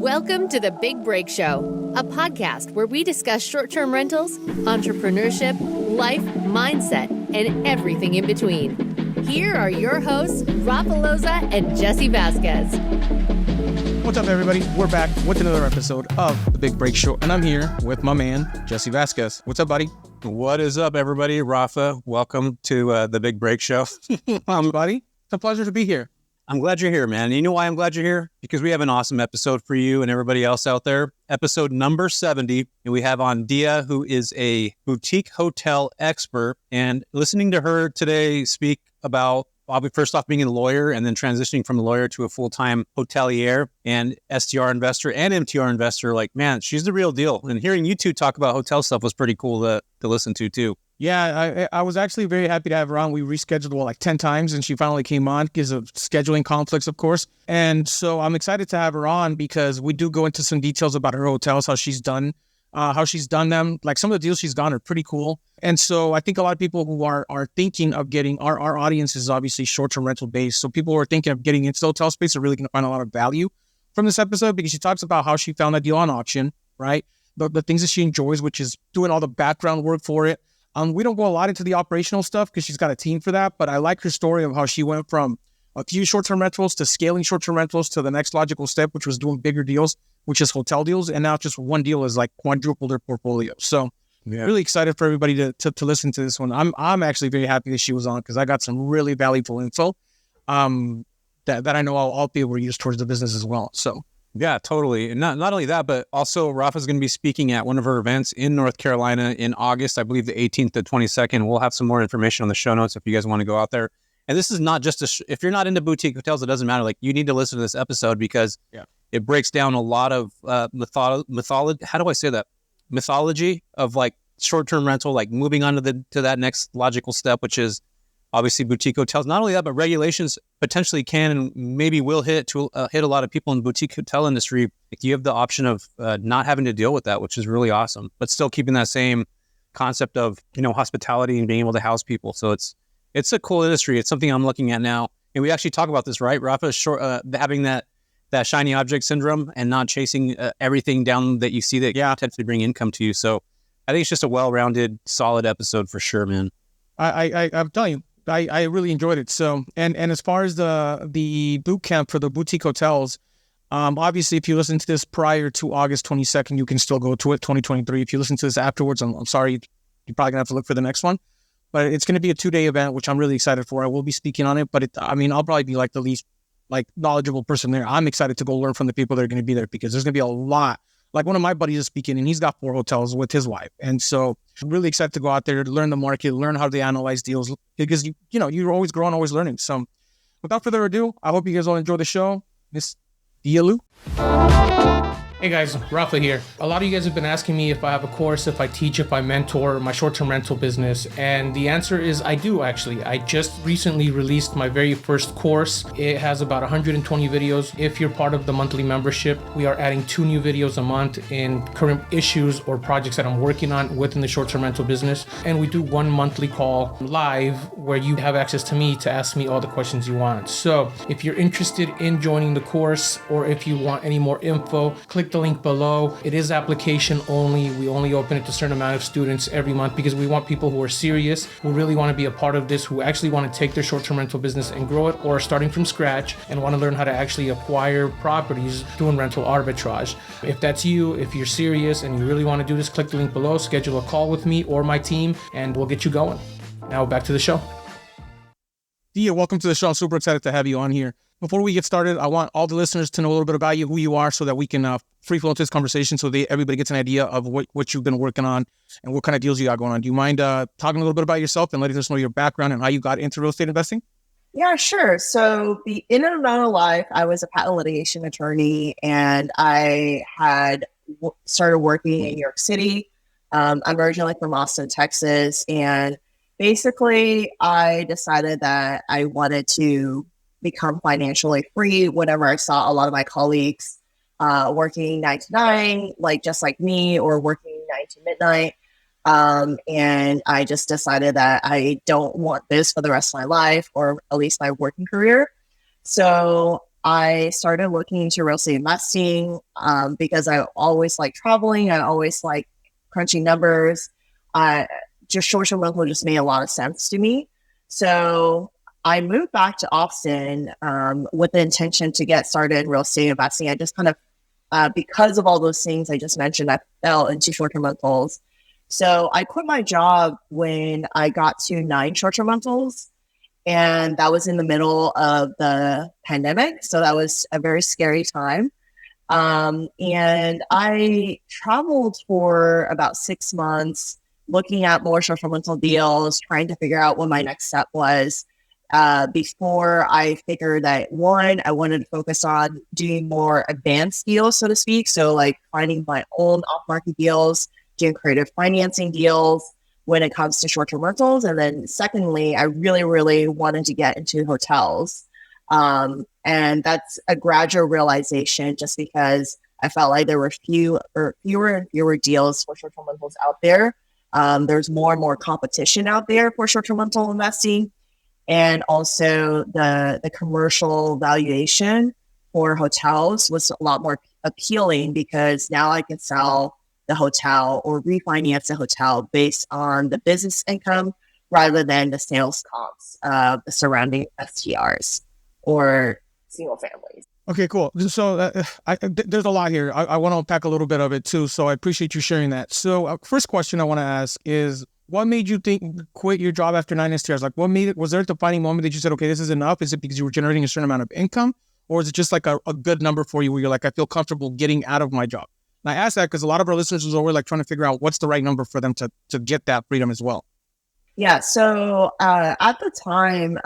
Welcome to The Big Break Show, a podcast where we discuss short-term rentals, entrepreneurship, life, mindset, and everything in between. Here are your hosts, Rafa Loza and Jesse Vasquez. What's up, everybody? We're back with another episode of The Big Break Show, and I'm here with my man, Jesse Vasquez. What's up, buddy? What is up, everybody? Rafa, welcome to The Big Break Show. Buddy, it's a pleasure to be here. I'm glad you're here, man. And you know why I'm glad you're here? Because we have an awesome episode for you and everybody else out there. Episode number 70. And we have on Diya, who is a boutique hotel expert. And listening to her today speak about, first off, being a lawyer and then transitioning from a lawyer to a full-time hotelier and STR investor and MTR investor, like, man, she's the real deal. And hearing you two talk about hotel stuff was pretty cool to listen to, too. Yeah, I was actually very happy to have her on. We rescheduled like 10 times and she finally came on because of scheduling conflicts, of course. And so I'm excited to have her on because we do go into some details about her hotels, how she's done them. Like some of the deals she's done are pretty cool. And so I think a lot of people who are thinking of getting, our audience is obviously short-term rental based. So people who are thinking of getting into the hotel space are really going to find a lot of value from this episode because she talks about how she found that deal on auction, right? The things that she enjoys, which is doing all the background work for it. We don't go a lot into the operational stuff because she's got a team for that, but I like her story of how she went from a few short-term rentals to scaling short-term rentals to the next logical step, which was doing bigger deals, which is hotel deals. And now just one deal is like quadrupled their portfolio. So really excited for everybody to listen to this one. I'm actually very happy that she was on because I got some really valuable info that I know I'll be able to use towards the business as well. So. Yeah, totally. And not only that, but also Rafa's going to be speaking at one of her events in North Carolina in August, I believe the 18th to 22nd. We'll have some more information on the show notes if you guys want to go out there. And this is not just if you're not into boutique hotels, it doesn't matter. Like, you need to listen to this episode because it breaks down a lot of mythology. How do I say that? Mythology of like short-term rental, like moving on to that next logical step, which is obviously boutique hotels. Not only that, but regulations potentially can and maybe will hit a lot of people in the boutique hotel industry. Like, you have the option of not having to deal with that, which is really awesome, but still keeping that same concept of, hospitality and being able to house people. So it's a cool industry. It's something I'm looking at now. And we actually talk about this, right? Rafa, having that shiny object syndrome and not chasing everything down that you see that can potentially bring income to you. So I think it's just a well-rounded, solid episode for sure, man. I'm telling you, I really enjoyed it. So, and as far as the boot camp for the boutique hotels, obviously, if you listen to this prior to August 22nd, you can still go to it, 2023. If you listen to this afterwards, I'm sorry, you're probably gonna have to look for the next one. But it's going to be a 2-day event, which I'm really excited for. I will be speaking on it, but I'll probably be like the least knowledgeable person there. I'm excited to go learn from the people that are going to be there because there's going to be a lot. Like, one of my buddies is speaking and he's got 4 hotels with his wife. And so I'm really excited to go out there, learn the market, learn how they analyze deals because, you're always growing, always learning. So without further ado, I hope you guys all enjoy the show. Miss Diya Liu. Hey guys, Rafa here. A lot of you guys have been asking me if I have a course, if I teach, if I mentor my short-term rental business. And the answer is I do, actually. I just recently released my very first course. It has about 120 videos. If you're part of the monthly membership, we are adding 2 new videos a month in current issues or projects that I'm working on within the short-term rental business. And we do 1 monthly call live where you have access to me to ask me all the questions you want. So if you're interested in joining the course or if you want any more info, click the link below. It is application only. We only open it to a certain amount of students every month because we want people who are serious, who really want to be a part of this, who actually want to take their short-term rental business and grow it, or starting from scratch and want to learn how to actually acquire properties doing rental arbitrage. If that's you, if you're serious and you really want to do this, click the link below, schedule a call with me or my team, and we'll get you going. Now back to the show. Diya, welcome to the show. I'm super excited to have you on here. Before we get started, I want all the listeners to know a little bit about you, who you are, so that we can free flow into this conversation so everybody gets an idea of what you've been working on and what kind of deals you got going on. Do you mind talking a little bit about yourself and letting us know your background and how you got into real estate investing? Yeah, sure. So in and out of life, I was a patent litigation attorney and I had started working in New York City. I'm originally from Austin, Texas. And basically, I decided that I wanted to become financially free whenever I saw a lot of my colleagues working 9 to 9, just like me, or working 9 to midnight. And I just decided that I don't want this for the rest of my life, or at least my working career. So I started looking into real estate investing because I always like traveling. I always like crunching numbers. Just short-term rental just made a lot of sense to me. So I moved back to Austin with the intention to get started in real estate investing. I just kind of, because of all those things I just mentioned, I fell into short-term rentals. So I quit my job when I got to 9 short-term rentals. And that was in the middle of the pandemic. So that was a very scary time. And I traveled for about 6 months looking at more short-term rental deals, trying to figure out what my next step was before I figured that, one, I wanted to focus on doing more advanced deals, so to speak. So like finding my own off-market deals, doing creative financing deals when it comes to short-term rentals. And then secondly, I really, really wanted to get into hotels. And that's a gradual realization just because I felt like there were fewer and fewer deals for short-term rentals out there. There's more and more competition out there for short-term rental investing. And also the commercial valuation for hotels was a lot more appealing because now I can sell the hotel or refinance the hotel based on the business income rather than the sales comps of the surrounding STRs or single families. Okay, cool. So there's a lot here. I want to unpack a little bit of it too. So I appreciate you sharing that. So first question I want to ask is, what made you quit your job after 9 STRs? Like, was there a defining moment that you said, okay, this is enough? Is it because you were generating a certain amount of income? Or is it just like a good number for you where you're like, I feel comfortable getting out of my job? And I ask that because a lot of our listeners is always like trying to figure out what's the right number for them to get that freedom as well. Yeah. So at the time,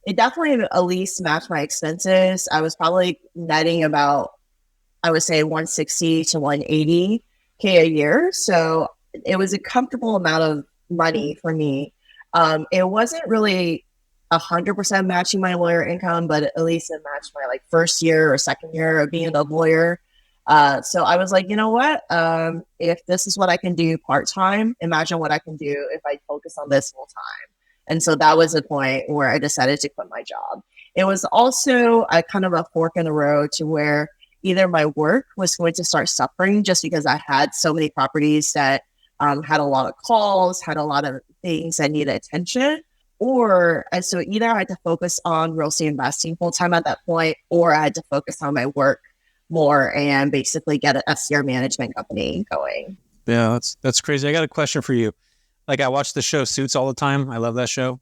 it definitely at least matched my expenses. I was probably netting about, I would say 160 to 180K a year. So it was a comfortable amount of money for me. It wasn't really 100% matching my lawyer income, but at least it matched my like first year or second year of being a lawyer. So I was like, you know what? If this is what I can do part-time, imagine what I can do if I focus on this full-time. And so that was the point where I decided to quit my job. It was also a kind of a fork in the road to where either my work was going to start suffering just because I had so many properties that had a lot of calls, had a lot of things that needed attention, so either I had to focus on real estate investing full-time at that point, or I had to focus on my work more and basically get an STR management company going. Yeah, that's crazy. I got a question for you. Like, I watch the show Suits all the time. I love that show.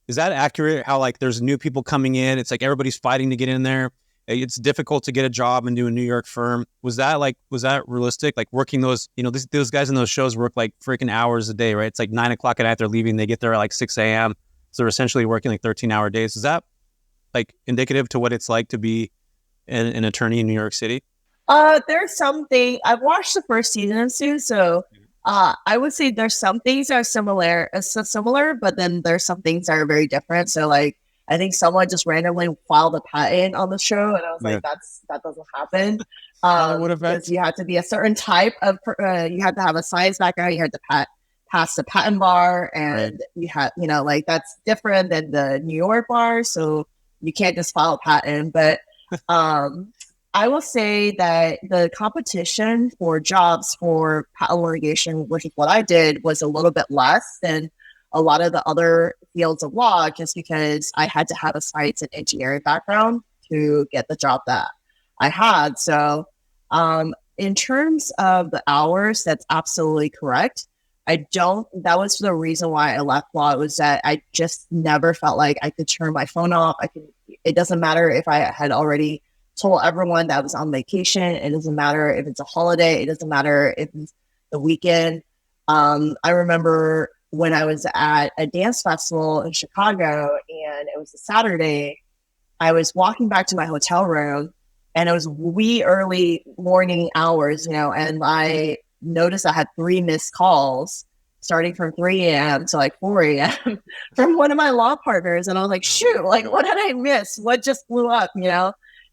Is that accurate? How like there's new people coming in? It's like everybody's fighting to get in there. It's difficult to get a job into a New York firm. Was that realistic? Like working those, those guys in those shows work like freaking hours a day, right? It's like 9 o'clock at night they're leaving. They get there at like 6 a.m. So they're essentially working like 13-hour days. Is that like indicative to what it's like to be an attorney in New York City? There's something, I've watched the first season of Suits, so I would say there's some things that are similar, but then there's some things that are very different. So like, I think someone just randomly filed a patent on the show, and I was like, that doesn't happen. Because you have to be a certain type of, you have to have a science background, you have to pass the patent bar, and you have, like that's different than the New York bar, so you can't just file a patent. But I will say that the competition for jobs for patent litigation, which is what I did, was a little bit less than a lot of the other fields of law, just because I had to have a science and engineering background to get the job that I had. So in terms of the hours, that's absolutely correct. That was the reason why I left law, was that I just never felt like I could turn my phone off. It doesn't matter if I had already told everyone that I was on vacation. It doesn't matter if it's a holiday. It doesn't matter if it's the weekend. I remember when I was at a dance festival in Chicago and it was a Saturday, I was walking back to my hotel room and it was wee early morning hours, and I noticed I had 3 missed calls starting from 3 a.m. to like 4 a.m. from one of my law partners. And I was like, shoot, like what did I miss? What just blew up,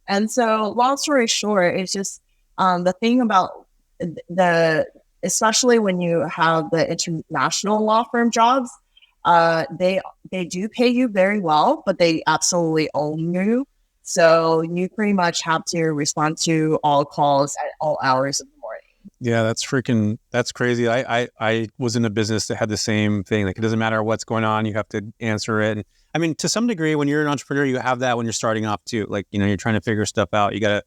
And so long story short, it's just the thing about especially when you have the international law firm jobs, they do pay you very well, but they absolutely own you. So you pretty much have to respond to all calls at all hours of the morning. Yeah, that's crazy. I was in a business that had the same thing. Like, it doesn't matter what's going on, you have to answer it. And I mean, to some degree, when you're an entrepreneur, you have that when you're starting off too. Like, you're trying to figure stuff out. You gotta,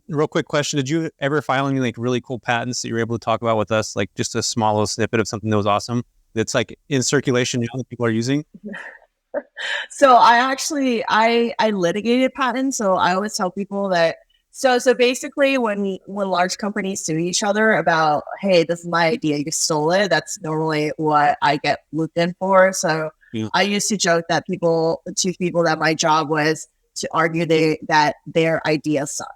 real quick question. Did you ever file any like really cool patents that you were able to talk about with us? Like just a small little snippet of something that was awesome that's like in circulation now that people are using? So I litigated patents. So I always tell people that so basically when large companies sue each other about, hey, this is my idea, you stole it, that's normally what I get looped in for. So yeah. I used to joke that that my job was to argue that their ideas suck.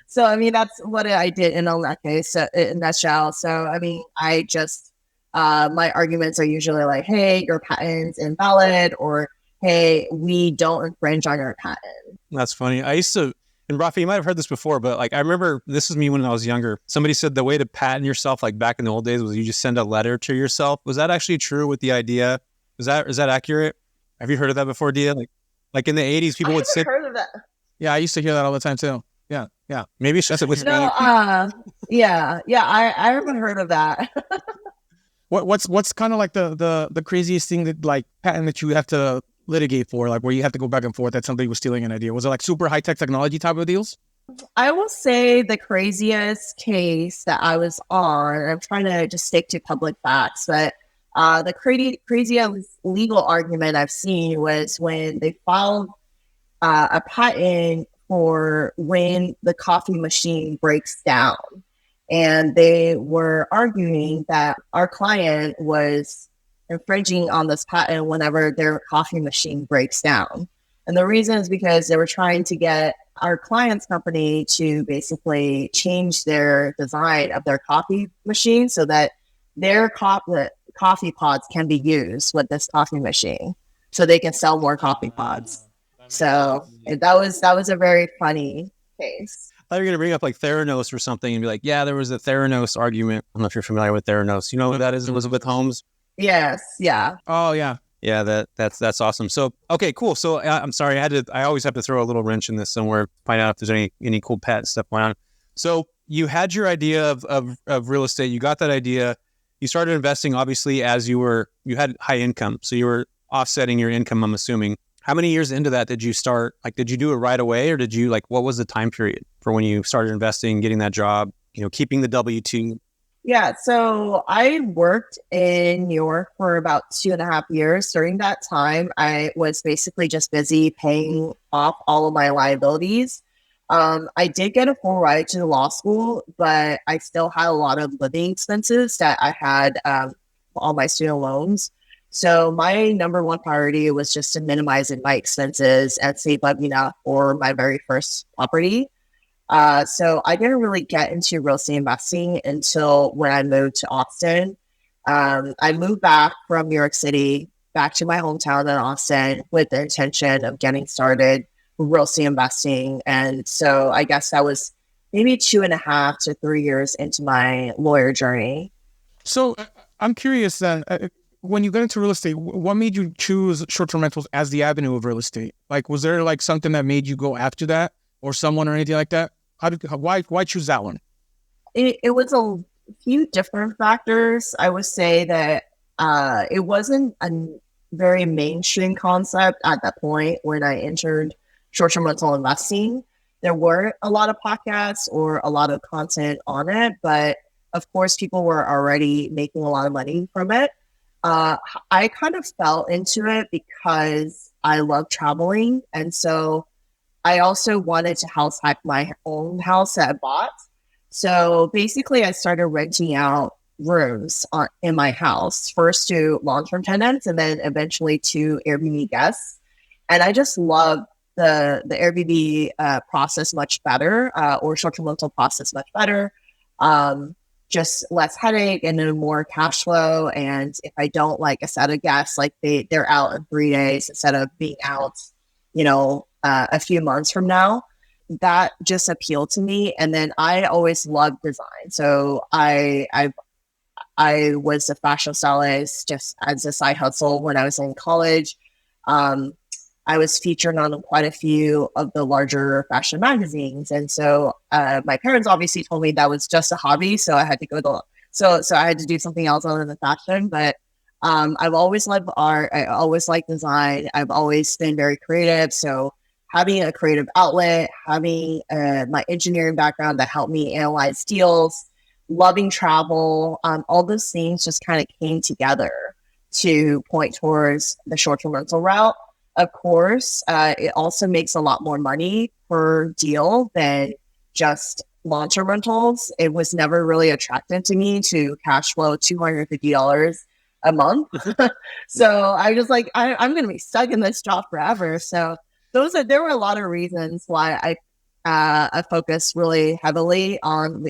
so I mean that's what I did in that case in a nutshell. So I mean I just my arguments are usually like, hey, your patent's invalid, or hey, we don't infringe on your patent. That's funny. I used to, and Rafa, you might have heard this before, but like I remember this is me when I was younger. Somebody said the way to patent yourself, like back in the old days, was you just send a letter to yourself. Was that actually true with the idea? Is that accurate? Have you heard of that before, Diya? Like in the 80s, people would say. Heard of that. Yeah, I used to hear that all the time too. Yeah. Maybe that's it. Yeah. I haven't heard of that. What's kind of like the craziest thing that like patent that you have to litigate for, like where you have to go back and forth that somebody was stealing an idea? Was it like super high tech technology type of deals? I will say the craziest case that I was on, I'm trying to just stick to public facts, but the craziest legal argument I've seen was when they filed a patent for when the coffee machine breaks down. And they were arguing that our client was infringing on this patent whenever their coffee machine breaks down. And the reason is because they were trying to get our client's company to basically change their design of their coffee machine so that their coffee pods can be used with this coffee machine so they can sell more coffee pods. So that was a very funny case. I thought you were going to bring up like Theranos or something and be like, yeah, there was a Theranos argument. I don't know if you're familiar with Theranos. You know who that is, Elizabeth Holmes? Yes. Yeah. Oh, yeah. Yeah, that's awesome. So, okay, cool. So I'm sorry, I always have to throw a little wrench in this somewhere, find out if there's any cool patent stuff going on. So you had your idea of real estate. You got that idea. You started investing, obviously, as you had high income. So you were offsetting your income, I'm assuming. How many years into that did you start? Like, did you do it right away, or did you what was the time period for when you started investing, getting that job, keeping the W-2? Yeah, so I worked in New York for about 2.5 years. During that time, I was basically just busy paying off all of my liabilities. I did get a full ride to law school, but I still had a lot of living expenses that I had all my student loans. So my number one priority was just to minimize my expenses and save up enough for my very first property. So I didn't really get into real estate investing until when I moved to Austin. I moved back from New York City back to my hometown in Austin with the intention of getting started with real estate investing. And so I guess that was maybe 2.5 to 3 years into my lawyer journey. So I'm curious then, when you got into real estate, what made you choose short-term rentals as the avenue of real estate? Like, was there like something that made you go after that, or someone or anything like that? Why choose that one? It was a few different factors. I would say that it wasn't a very mainstream concept at that point when I entered short-term rental investing. There weren't a lot of podcasts or a lot of content on it, but of course, people were already making a lot of money from it. I kind of fell into it because I love traveling. And so I also wanted to house hack my own house that I bought. So basically, I started renting out rooms in my house, first to long-term tenants and then eventually to Airbnb guests. And I just love the Airbnb process much better, or short-term rental process much better. Just less headache and then more cash flow. And if I don't like a set of guests, like they're out in 3 days instead of being out, a few months from now, that just appealed to me. And then I always loved design. So I was a fashion stylist just as a side hustle when I was in college. I was featured on quite a few of the larger fashion magazines. And so my parents obviously told me that was just a hobby. So I had to so I had to do something else other than fashion. But I've always loved art. I always liked design. I've always been very creative. So having a creative outlet, having my engineering background that helped me analyze deals, loving travel, all those things just kind of came together to point towards the short-term rental route. Of course, it also makes a lot more money per deal than just long-term rentals. It was never really attractive to me to cash flow $250 a month. So I was like, I'm going to be stuck in this job forever. So there were a lot of reasons why I focused really heavily on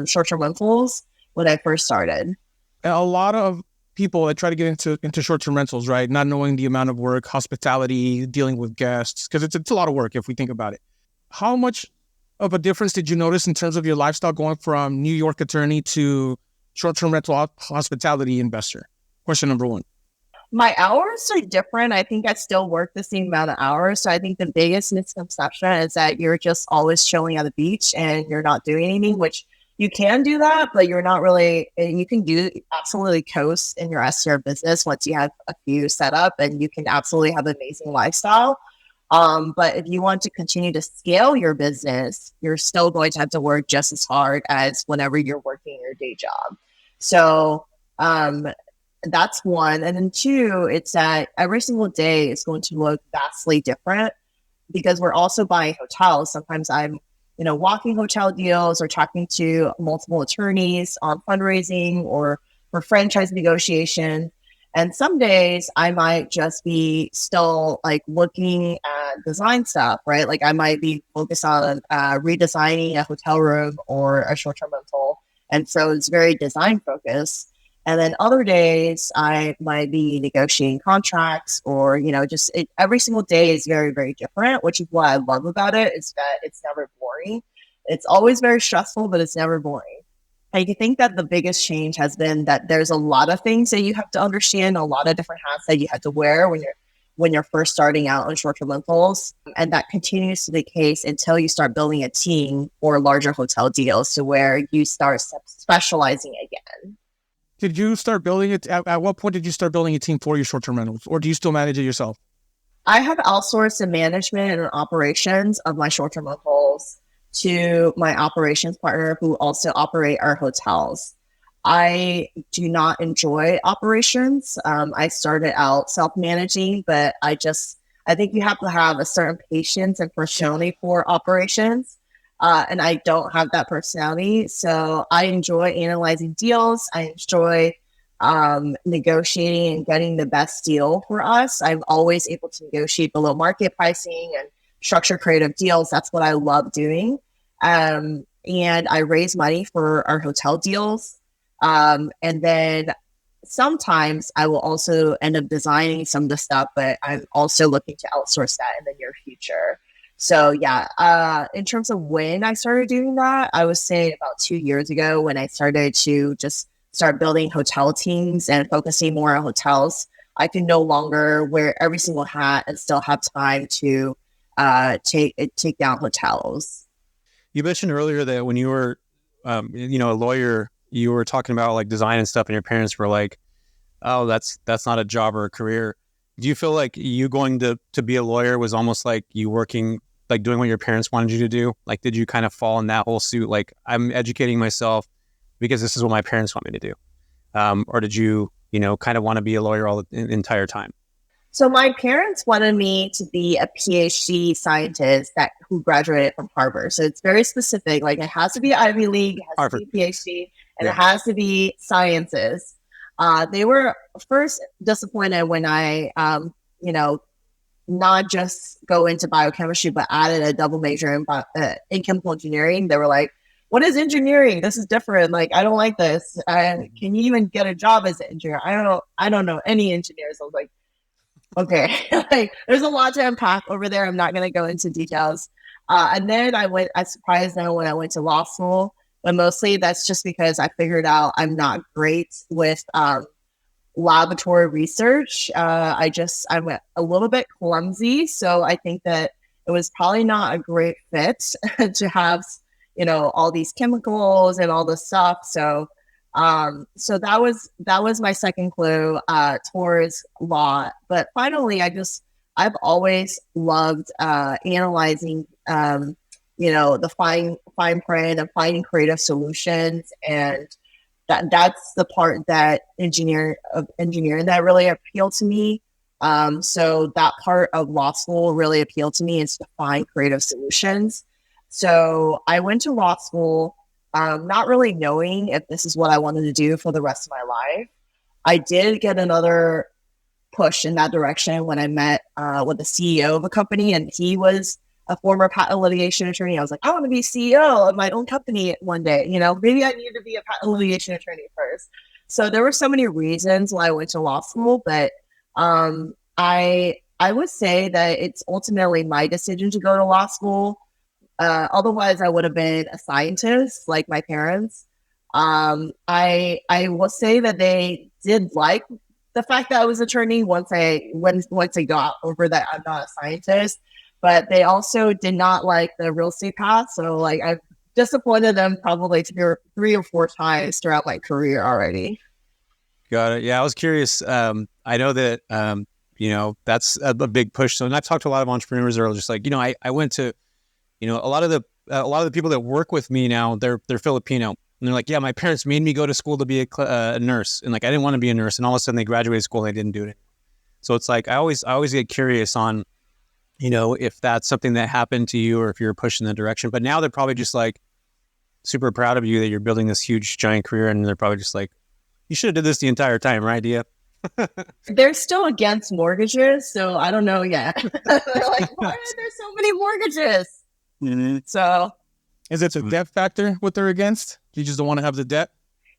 short-term rentals when I first started. A lot of people that try to get into short-term rentals, right? Not knowing the amount of work, hospitality, dealing with guests, because it's a lot of work if we think about it. How much of a difference did you notice in terms of your lifestyle going from New York attorney to short-term rental hospitality investor? Question number one. My hours are different. I think I still work the same amount of hours. So I think the biggest misconception is that you're just always chilling at the beach and you're not doing anything, which you can do that, but you're not really, you can absolutely coast in your STR business once you have a few set up, and you can absolutely have an amazing lifestyle. But if you want to continue to scale your business, you're still going to have to work just as hard as whenever you're working your day job. So, that's one. And then two, it's that every single day is going to look vastly different because we're also buying hotels. Sometimes I'm, walking hotel deals or talking to multiple attorneys on fundraising or for franchise negotiation. And some days I might just be still like looking at design stuff, right? Like I might be focused on redesigning a hotel room or a short-term rental. And so it's very design focused. And then other days I might be negotiating contracts or, every single day is very, very different, which is what I love about it is that it's never boring. It's always very stressful, but it's never boring. I think that the biggest change has been that there's a lot of things that you have to understand, a lot of different hats that you have to wear when you're first starting out on short-term rentals. And that continues to be the case until you start building a team or larger hotel deals to where you start specializing again. Did you start building it? At what point did you start building a team for your short-term rentals, or do you still manage it yourself? I have outsourced the management and operations of my short-term rentals to my operations partner who also operate our hotels. I do not enjoy operations. I started out self-managing, but I think you have to have a certain patience and personality for operations. And I don't have that personality. So I enjoy analyzing deals. I enjoy negotiating and getting the best deal for us. I'm always able to negotiate below market pricing and structure creative deals. That's what I love doing. And I raise money for our hotel deals. And then sometimes I will also end up designing some of the stuff, but I'm also looking to outsource that in the near future. So yeah, in terms of when I started doing that, I would say about 2 years ago when I started to just start building hotel teams and focusing more on hotels. I can no longer wear every single hat and still have time to take down hotels. You mentioned earlier that when you were, a lawyer, you were talking about like design and stuff, and your parents were like, "Oh, that's not a job or a career." Do you feel like you going to be a lawyer was almost like you working, like doing what your parents wanted you to do? Like, did you kind of fall in that whole suit? Like, I'm educating myself because this is what my parents want me to do. Or did you, kind of want to be a lawyer all the entire time? So my parents wanted me to be a PhD scientist who graduated from Harvard. So it's very specific. Like it has to be Ivy League, it has Harvard. To be PhD, and It has to be sciences. They were first disappointed when I, not just go into biochemistry, but added a double major in chemical engineering. They were like, "What is engineering? This is different. Like, I don't like this. Can you even get a job as an engineer? I don't know any engineers." I was like, okay, like there's a lot to unpack over there. I'm not going to go into details. And then I surprised them when I went to law school, but mostly that's just because I figured out I'm not great with laboratory research. I'm a little bit clumsy, so I think that it was probably not a great fit to have, all these chemicals and all this stuff. So that was my second clue towards law. But finally, I've always loved analyzing, the fine print and finding creative solutions, and that's the part that engineering that really appealed to me. So that part of law school really appealed to me, is to find creative solutions. So I went to law school, not really knowing if this is what I wanted to do for the rest of my life. I did get another push in that direction when I met with the CEO of a company, and he was a former patent litigation attorney. I was like, I want to be CEO of my own company one day. Maybe I need to be a patent litigation attorney first. So there were so many reasons why I went to law school, but I would say that it's ultimately my decision to go to law school. Otherwise, I would have been a scientist like my parents. I will say that they did like the fact that I was an attorney once I got over that I'm not a scientist. But they also did not like the real estate path. So like I've disappointed them probably 3 or 4 times throughout my career already. Got it. Yeah, I was curious. I know that, that's a big push. So, and I've talked to a lot of entrepreneurs that are just like, I went to, a lot of the people that work with me now, they're Filipino. And they're like, yeah, my parents made me go to school to be a nurse. And like, I didn't want to be a nurse. And all of a sudden they graduated school and they didn't do it. So it's like, I always get curious on, if that's something that happened to you or if you're pushed in that direction. But now they're probably just like super proud of you that you're building this huge giant career. And they're probably just like, you should have did this the entire time, right, Diya? They're still against mortgages. So I don't know yet. They're like, why are there so many mortgages? Mm-hmm. So is it a debt factor what they're against? You just don't want to have the debt?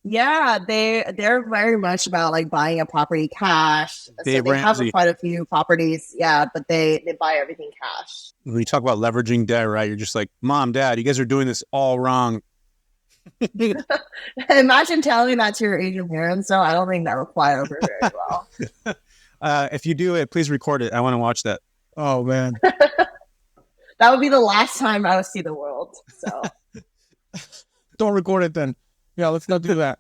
Yeah, they're very much about like buying a property cash. So they have quite a few properties, but they buy everything cash. When you talk about leveraging debt, right? You're just like, Mom, Dad, you guys are doing this all wrong. Imagine telling that to your Asian parents. So I don't think that would fly over very well. If you do it, please record it. I want to watch that. Oh man, that would be the last time I would see the world. So don't record it then. Yeah, let's not do that.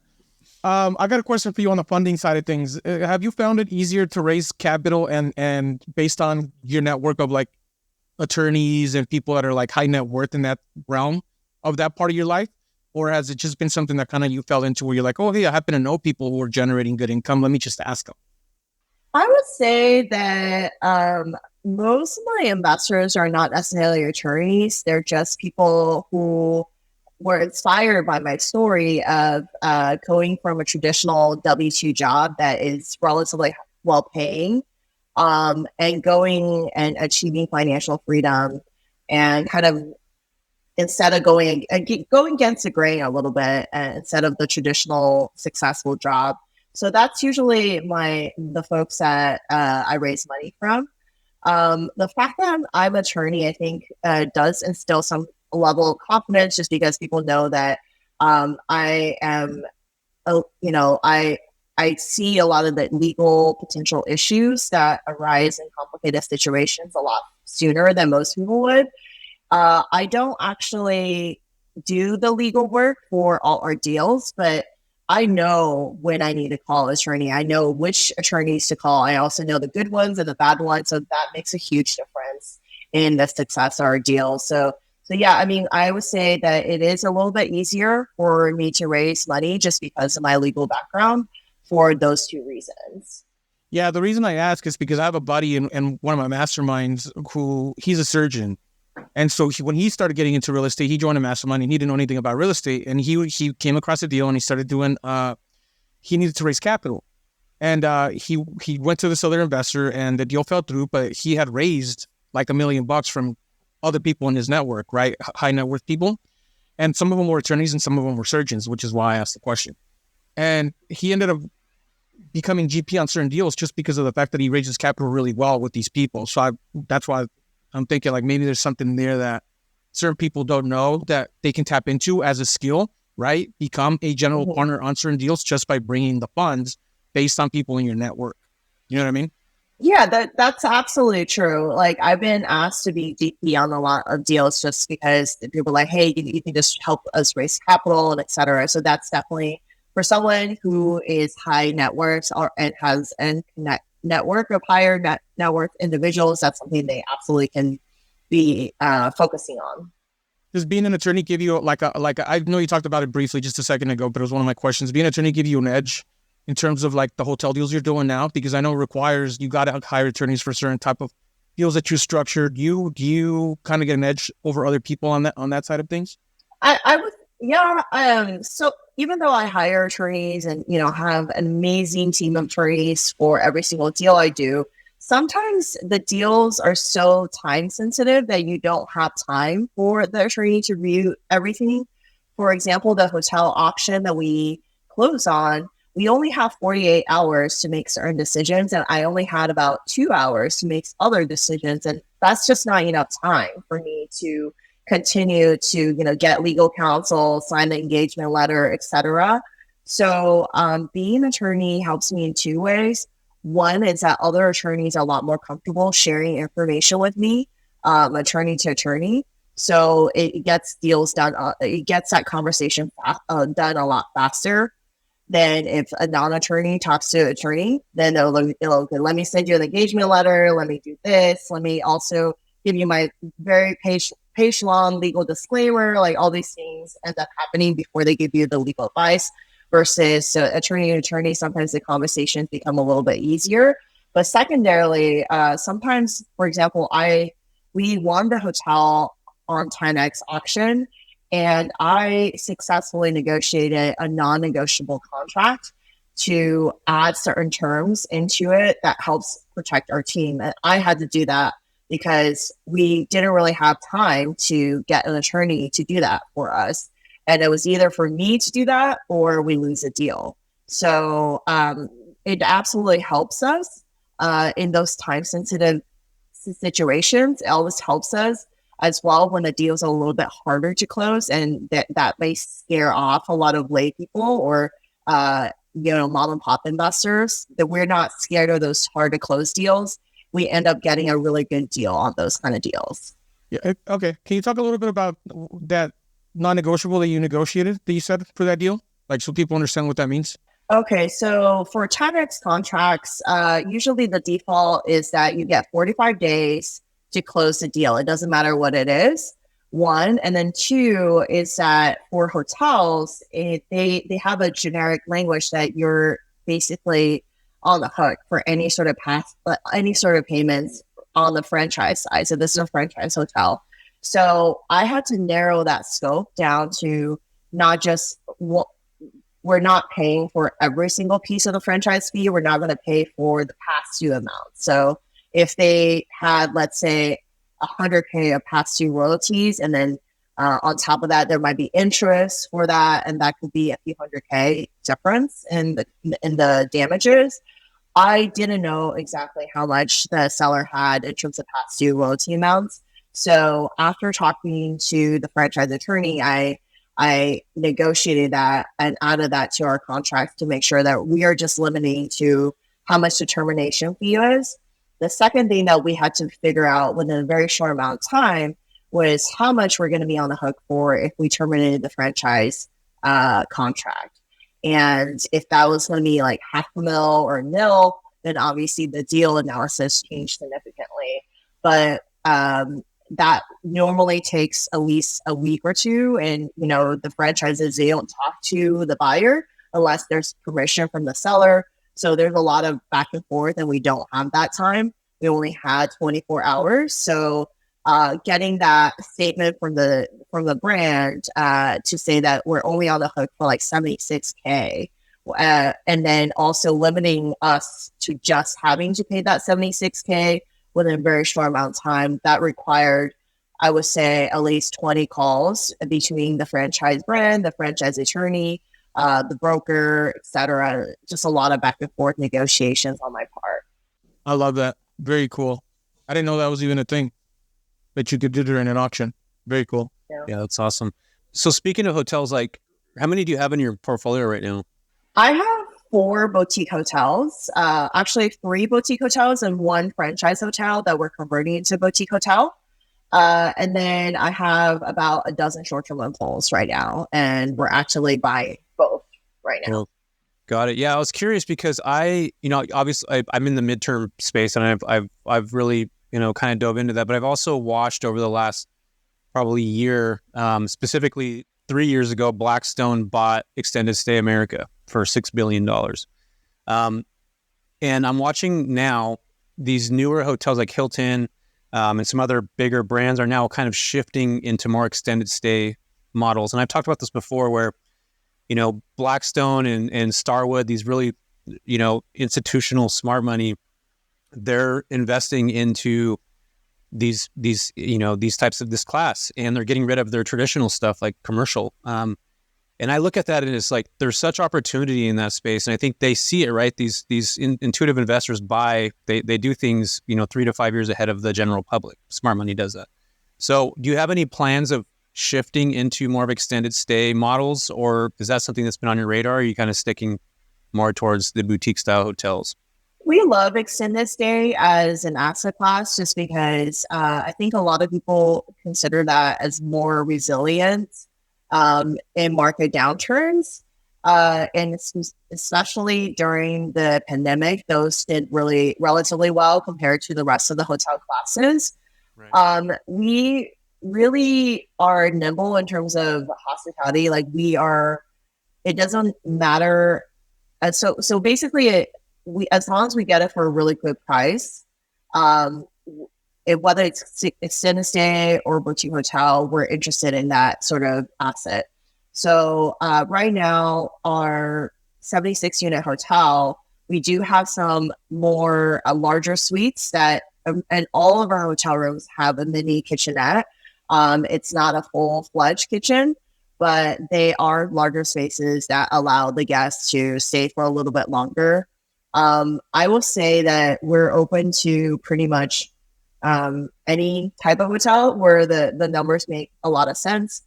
I got a question for you on the funding side of things. Have you found it easier to raise capital and based on your network of like attorneys and people that are like high net worth in that realm of that part of your life? Or has it just been something that kind of you fell into where you're like, oh, hey, I happen to know people who are generating good income. Let me just ask them. I would say that most of my investors are not necessarily attorneys. They're just people who were inspired by my story of going from a traditional W-2 job that is relatively well paying and going and achieving financial freedom, and kind of instead of going against the grain a little bit, instead of the traditional successful job. So that's usually the folks that I raise money from. The fact that I'm an attorney, I think, does instill some level of confidence, just because people know that I am, I see a lot of the legal potential issues that arise in complicated situations a lot sooner than most people would. I don't actually do the legal work for all our deals, but I know when I need to call an attorney. I know which attorneys to call. I also know the good ones and the bad ones. So that makes a huge difference in the success of our deal. So yeah, I mean, I would say that it is a little bit easier for me to raise money just because of my legal background for those 2 reasons. Yeah, the reason I ask is because I have a buddy in one of my masterminds who he's a surgeon. And so when he started getting into real estate, he joined a mastermind and he didn't know anything about real estate. And he came across a deal and he started doing, he needed to raise capital. And he went to this other investor and the deal fell through, but he had raised like $1 million from other people in his network, right? High net worth people. And some of them were attorneys and some of them were surgeons, which is why I asked the question. And he ended up becoming GP on certain deals just because of the fact that he raises capital really well with these people. So that's why I'm thinking like maybe there's something there that certain people don't know that they can tap into as a skill, right? Become a general partner on certain deals just by bringing the funds based on people in your network. You know what I mean? Yeah, that's absolutely true. Like I've been asked to be DP on a lot of deals just because people are like, hey, you can just help us raise capital and et cetera. So that's definitely for someone who is high net worth or and has a network of higher net worth individuals. That's something they absolutely can be focusing on. Does being an attorney give you I know you talked about it briefly just a second ago, but it was one of my questions. Being an attorney give you an edge in terms of like the hotel deals you're doing now? Because I know it requires you got to hire attorneys for certain type of deals that you structured. Do you kind of get an edge over other people on that side of things? I would, yeah. So even though I hire attorneys and have an amazing team of attorneys for every single deal I do, sometimes the deals are so time sensitive that you don't have time for the attorney to review everything. For example, the hotel auction that we close on, we only have 48 hours to make certain decisions, and I only had about 2 hours to make other decisions, and that's just not enough time for me to continue to get legal counsel, sign the engagement letter, etc. So being an attorney helps me in two ways. One is that other attorneys are a lot more comfortable sharing information with me, attorney to attorney. So it gets deals done. It gets that conversation done a lot faster than if a non-attorney talks to an attorney. Then let me send you an engagement letter. Let me do this. Let me also give you my very page-long legal disclaimer. Like all these things end up happening before they give you the legal advice. Versus attorney to attorney, sometimes the conversations become a little bit easier. But secondarily, sometimes, for example, we won the hotel on 10X auction, and I successfully negotiated a non-negotiable contract to add certain terms into it that helps protect our team. And I had to do that because we didn't really have time to get an attorney to do that for us. And it was either for me to do that or we lose a deal. So it absolutely helps us in those time-sensitive situations. It always helps us as well when the deals are a little bit harder to close, and that may scare off a lot of lay people or mom and pop investors, that we're not scared of those hard to close deals. We end up getting a really good deal on those kind of deals. Yeah. Okay. Can you talk a little bit about that non-negotiable that you negotiated, that you said for that deal? Like, so people understand what that means. Okay. So for 10X contracts, usually the default is that you get 45 days to close the deal. It doesn't matter what it is, one. And then two is that for hotels, they have a generic language that you're basically on the hook for any sort of payments on the franchise side. So this is a franchise hotel. So I had to narrow that scope down to not just what we're not paying for every single piece of the franchise fee. We're not going to pay for the past due amount. So if they had, let's say, $100K of past due royalties, and then on top of that, there might be interest for that, and that could be a few $100K difference in the damages. I didn't know exactly how much the seller had in terms of past due royalty amounts. So after talking to the franchise attorney, I negotiated that and added that to our contract to make sure that we are just limiting to how much the termination fee is. The second thing that we had to figure out within a very short amount of time was how much we're going to be on the hook for if we terminated the franchise contract. And if that was going to be like $500,000 or nil, then obviously the deal analysis changed significantly. But that normally takes at least a week or two. And, the franchises, they don't talk to the buyer unless there's permission from the seller. So there's a lot of back and forth, and we don't have that time. We only had 24 hours. So getting that statement from the brand to say that we're only on the hook for like $76K, and then also limiting us to just having to pay that $76K within a very short amount of time, that required, I would say, at least 20 calls between the franchise brand, the franchise attorney, the broker, etc. Just a lot of back and forth negotiations on my part. I love that. Very cool. I didn't know that was even a thing that you could do during an auction. Very cool. Yeah, that's awesome. So speaking of hotels, like how many do you have in your portfolio right now? I have 4 boutique hotels, actually 3 boutique hotels and 1 franchise hotel that we're converting into boutique hotel. And then I have about a dozen short-term rentals right now, and we're actually buying both right now. Well, got it. Yeah, I was curious because obviously I'm in the midterm space, and I've really kind of dove into that, but I've also watched over the last probably year, specifically 3 years ago, Blackstone bought Extended Stay America for $6 billion. And I'm watching now these newer hotels like Hilton and some other bigger brands are now kind of shifting into more extended stay models. And I've talked about this before where, Blackstone and Starwood, these really, institutional smart money, they're investing into these types of this class, and they're getting rid of their traditional stuff like commercial. And I look at that and it's like, there's such opportunity in that space. And I think they see it, right? These intuitive investors they do things, 3 to 5 years ahead of the general public. Smart money does that. So do you have any plans of shifting into more of extended stay models, or is that something that's been on your radar? Or are you kind of sticking more towards the boutique style hotels? We love extended stay as an asset class just because I think a lot of people consider that as more resilient in market downturns. And especially during the pandemic, those did really relatively well compared to the rest of the hotel classes. Right. We really are nimble in terms of hospitality. Like it doesn't matter. And so basically as long as we get it for a really good price, whether it's extended stay or boutique hotel, we're interested in that sort of asset. So right now, our 76 unit hotel, we do have some more larger suites that, and all of our hotel rooms have a mini kitchenette. It's not a full-fledged kitchen, but they are larger spaces that allow the guests to stay for a little bit longer. I will say that we're open to pretty much any type of hotel where the numbers make a lot of sense.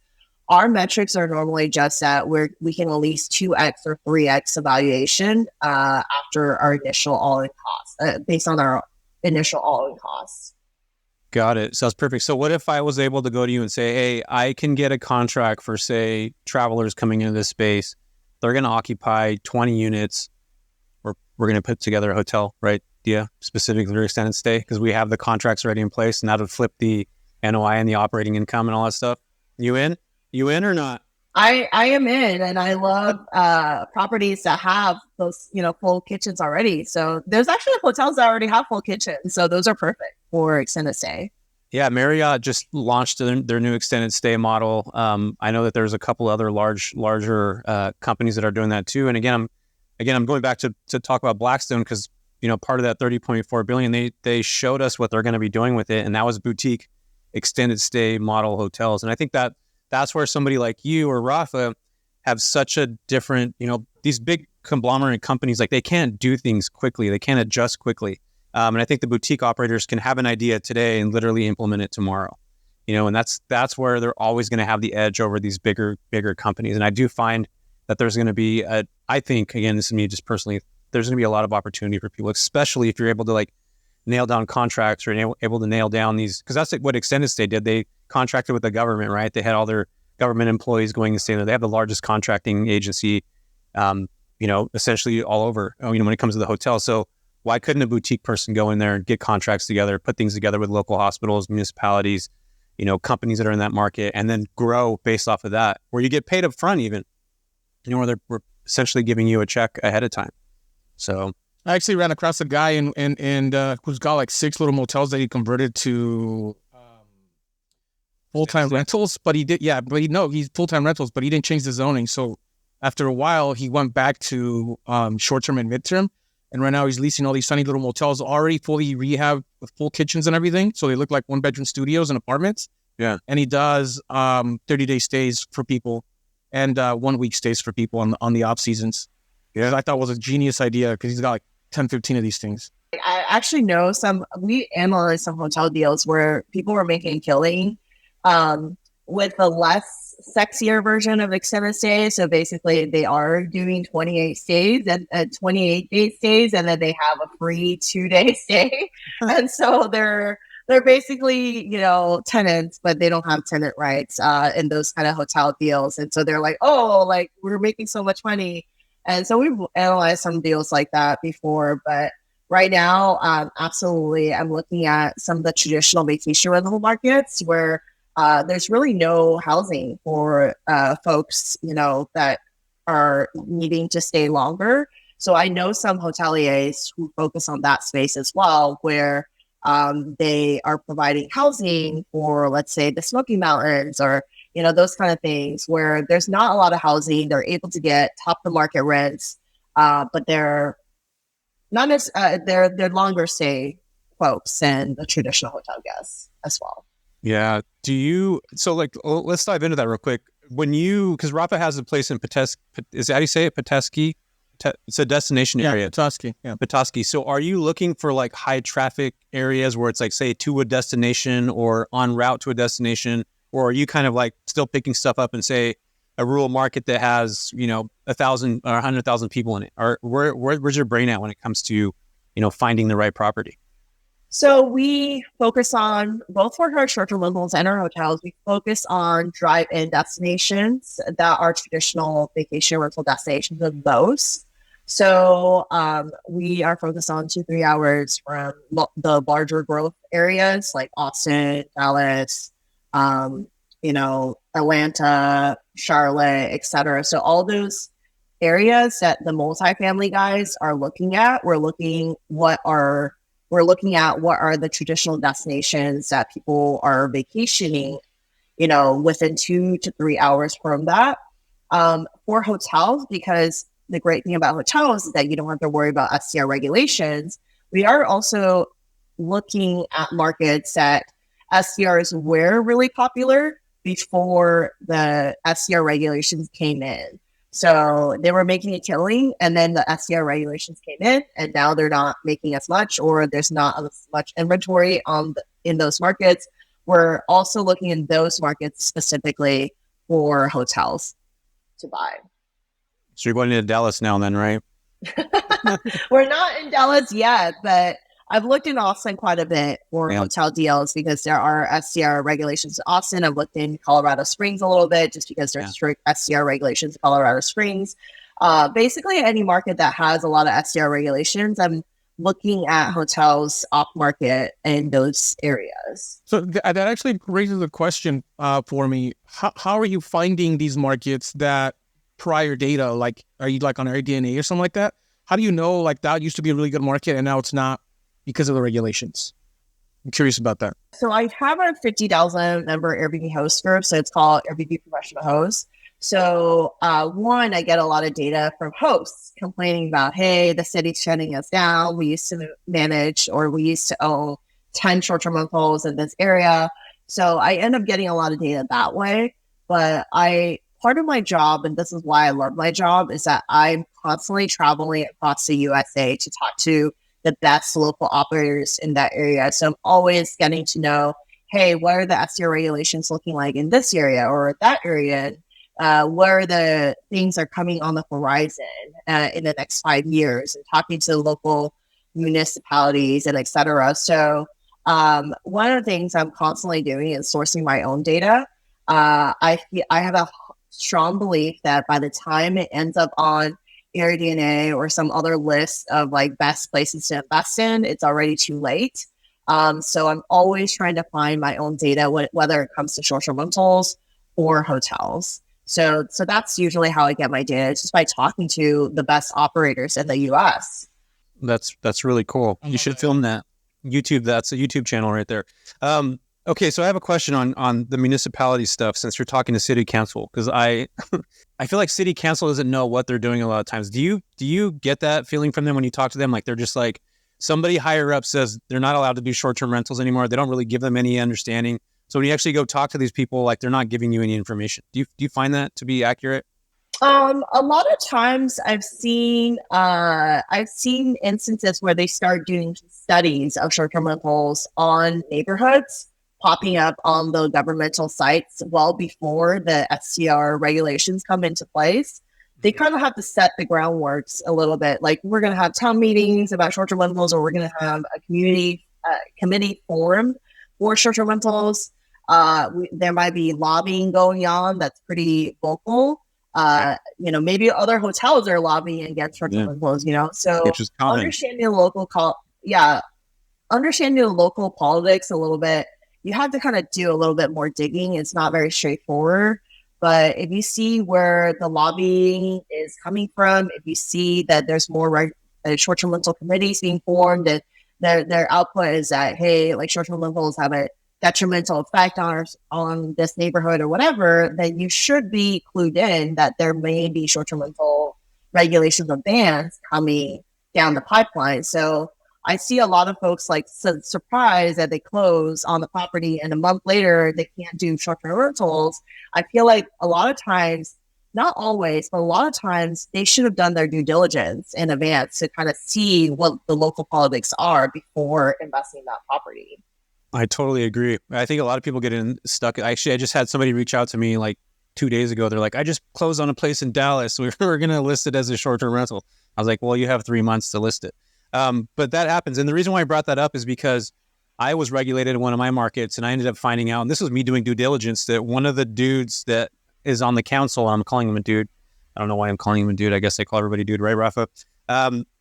Our metrics are normally just that we can at least 2x or 3x evaluation after our initial all-in costs, based on our initial all-in costs. Got it. Sounds perfect. So what if I was able to go to you and say, hey, I can get a contract for, say, travelers coming into this space. They're going to occupy 20 units. We're going to put together a hotel, right, Diya, specifically for extended stay, because we have the contracts already in place, and that would flip the NOI and the operating income and all that stuff. You in? You in or not? I am in, and I love properties that have those, full kitchens already. So there's actually hotels that already have full kitchens. So those are perfect for extended stay. Yeah, Marriott just launched their new extended stay model. I know that there's a couple other larger companies that are doing that too. And again, I'm going back to talk about Blackstone because, part of that $30.4 billion, they showed us what they're going to be doing with it. And that was boutique extended stay model hotels. And I think that's where somebody like you or Rafa have such a different, these big conglomerate companies, like they can't do things quickly. They can't adjust quickly. And I think the boutique operators can have an idea today and literally implement it tomorrow, and that's where they're always going to have the edge over these bigger companies. And I do find that there's going to be I think, again, this is me just personally, there's going to be a lot of opportunity for people, especially if you're able to nail down contracts or able to nail down these, because that's what extended stay did. They contracted with the government, right? They had all their government employees going and staying there. They have the largest contracting agency, essentially all over, when it comes to the hotel. So why couldn't a boutique person go in there and get contracts together, put things together with local hospitals, municipalities, companies that are in that market, and then grow based off of that, where you get paid up front even, where they're essentially giving you a check ahead of time. So I actually ran across a guy who's got 6 little motels that he converted to full-time rentals, but he did, he's full-time rentals, but he didn't change the zoning. So after a while, he went back to short-term and mid-term, and right now he's leasing all these tiny little motels already fully rehabbed with full kitchens and everything. So they look like 1-bedroom studios and apartments. Yeah. And he does 30-day stays for people and 1-week stays for people on the off seasons. Yeah, I thought it was a genius idea because he's got 10, 15 of these things. I actually know we analyzed some hotel deals where people were making a killing with the less sexier version of extended stay. So basically, they are doing 28 stays and 28-day stays, and then they have a free 2-day stay. And so they're basically, tenants, but they don't have tenant rights in those kind of hotel deals. And so they're like, oh, like we're making so much money. And so we've analyzed some deals like that before, but right now, absolutely, I'm looking at some of the traditional vacation rental markets where there's really no housing for folks, that are needing to stay longer. So I know some hoteliers who focus on that space as well, where they are providing housing for, let's say, the Smoky Mountains or, those kind of things where there's not a lot of housing. They're able to get top of the market rents, but they're not as they're longer stay folks than the traditional hotel guests as well. Yeah. Let's dive into that real quick. Because Rafa has a place in Petoskey, how do you say it? Petoskey? It's a destination area. Petoskey. Yeah. Petoskey. So are you looking for like high traffic areas where it's like, say, to a destination or en route to a destination? Or are you kind of like still picking stuff up and say a rural market that has, 1,000 or 100,000 people in it? Or where's your brain at when it comes to, finding the right property? So we focus on, both for our short-term rentals and our hotels, we focus on drive-in destinations that are traditional vacation rental destinations of those. So we are focused on 2-3 hours from the larger growth areas like Austin, Dallas, Atlanta, Charlotte, etc. So all those areas that the multifamily guys are looking at, we're looking at what are the traditional destinations that people are vacationing, within 2 to 3 hours from that. For hotels, because the great thing about hotels is that you don't have to worry about STR regulations. We are also looking at markets that STRs were really popular before the STR regulations came in. So they were making a killing, and then the STR regulations came in, and now they're not making as much, or there's not as much inventory in those markets. We're also looking in those markets specifically for hotels to buy. So you're going into Dallas now then, right? We're not in Dallas yet, but I've looked in Austin quite a bit for hotel deals because there are STR regulations in Austin. I've looked in Colorado Springs a little bit just because there's strict STR regulations in Colorado Springs. Basically, any market that has a lot of STR regulations, I'm looking at hotels off market in those areas. So that actually raises a question for me. How are you finding these markets that prior data, like are you like on AirDNA or something like that? How do you know like that used to be a really good market and now it's not because of the regulations? I'm curious about that. So I have a 50,000 member Airbnb host group. So it's called Airbnb Professional Hosts. So one, I get a lot of data from hosts complaining about, hey, the city's shutting us down. We used to own 10 short-term rentals in this area. So I end up getting a lot of data that way. But part of my job, and this is why I love my job, is that I'm constantly traveling across the USA to talk to the best local operators in that area. So I'm always getting to know, hey, what are the STR regulations looking like in this area or that area? What are the things that are coming on the horizon in the next 5 years, and talking to the local municipalities and et cetera. So one of the things I'm constantly doing is sourcing my own data. I have a strong belief that by the time it ends up on AirDNA or some other list of like best places to invest in, it's already too late. So I'm always trying to find my own data, whether it comes to short-term rentals or hotels. So that's usually how I get my data, just by talking to the best operators in the US. That's really cool. You should film that. YouTube, that's a YouTube channel right there. Okay, so I have a question on the municipality stuff, since you're talking to city council, because I feel like city council doesn't know what they're doing a lot of times. Do you get that feeling from them when you talk to them? Like they're just like, somebody higher up says they're not allowed to do short-term rentals anymore. They don't really give them any understanding. So when you actually go talk to these people, like they're not giving you any information. Do you find that to be accurate? A lot of times I've seen instances where they start doing studies of short-term rentals on neighborhoods, popping up on the governmental sites well before the STR regulations come into place. They kind of have to set the groundworks a little bit. Like, we're going to have town meetings about short-term rentals, or we're going to have a community committee formed for short-term rentals. There might be lobbying going on that's pretty vocal. Maybe other hotels are lobbying against short-term rentals, so which is common. Understanding the local politics a little bit, you have to kind of do a little bit more digging. It's not very straightforward. But if you see where the lobbying is coming from, if you see that there's more short-term rental committees being formed, and their output is that, hey, like, short-term rentals have a detrimental effect on this neighborhood or whatever, then you should be clued in that there may be short-term rental regulations or bans coming down the pipeline. So I see a lot of folks surprised that they close on the property and a month later they can't do short-term rentals. I feel like a lot of times, not always, but a lot of times, they should have done their due diligence in advance to kind of see what the local politics are before investing in that property. I totally agree. I think a lot of people get stuck. Actually, I just had somebody reach out to me like 2 days ago. They're like, I just closed on a place in Dallas. We're going to list it as a short-term rental. I was like, well, you have 3 months to list it. But that happens. And the reason why I brought that up is because I was regulated in one of my markets, and I ended up finding out, and this was me doing due diligence, that one of the dudes that is on the council, I'm calling him a dude. I don't know why I'm calling him a dude. I guess I call everybody dude, right, Rafa?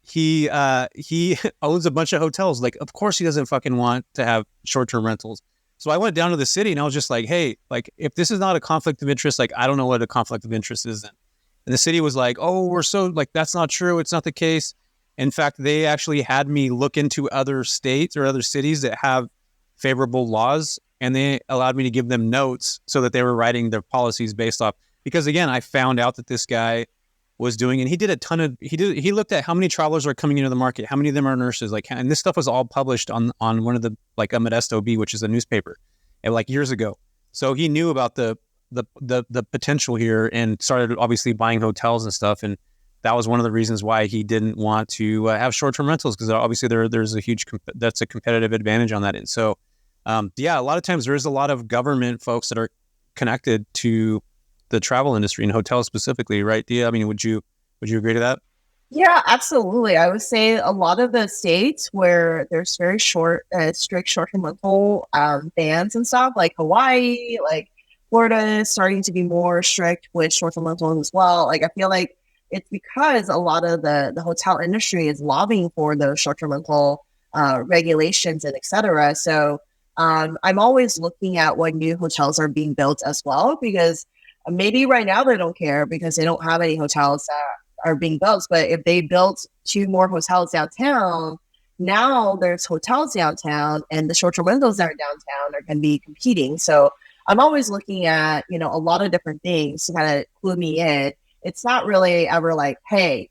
He owns a bunch of hotels. Like, of course he doesn't fucking want to have short-term rentals. So I went down to the city and I was just like, hey, like, if this is not a conflict of interest, like, I don't know what a conflict of interest is then. And the city was like, oh, that's not true. It's not the case. In fact, they actually had me look into other states or other cities that have favorable laws, and they allowed me to give them notes so that they were writing their policies based off. Because again, I found out that this guy was doing, and he looked at how many travelers are coming into the market, how many of them are nurses, and this stuff was all published on one of the, like, Modesto B, which is a newspaper, and like years ago. So he knew about the potential here and started obviously buying hotels and stuff. And that was one of the reasons why he didn't want to have short-term rentals, because obviously there's a huge that's a competitive advantage on that end. So a lot of times there is a lot of government folks that are connected to the travel industry and hotels specifically, right, Diya? I mean, would you agree to that? Yeah, absolutely. I would say a lot of the states where there's very strict short-term rental bans and stuff, like Hawaii, like Florida is starting to be more strict with short-term rentals as well. Like, I feel like it's because a lot of the hotel industry is lobbying for those short-term rental regulations and et cetera. So I'm always looking at what new hotels are being built as well, because maybe right now they don't care because they don't have any hotels that are being built. But if they built 2 more hotels downtown, now there's hotels downtown, and the short-term rentals that are downtown are going to be competing. So I'm always looking at, a lot of different things to kind of clue me in. It's not really ever like, hey,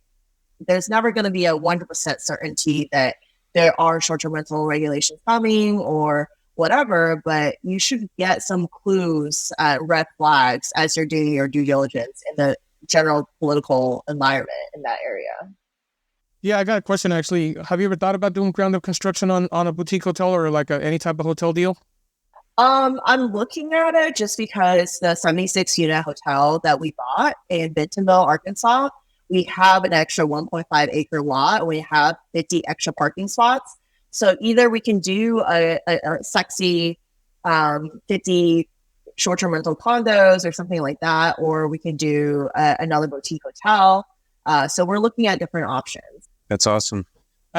there's never going to be a 100% certainty that there are short-term rental regulations coming or whatever, but you should get some clues, red flags, as you're doing your due diligence in the general political environment in that area. Yeah, I got a question actually. Have you ever thought about doing ground up construction on a boutique hotel or like any type of hotel deal? I'm looking at it just because the 76 unit hotel that we bought in Bentonville, Arkansas, we have an extra 1.5 acre lot, and we have 50 extra parking spots. So either we can do a sexy 50 short-term rental condos or something like that, or we can do another boutique hotel. So we're looking at different options. That's awesome.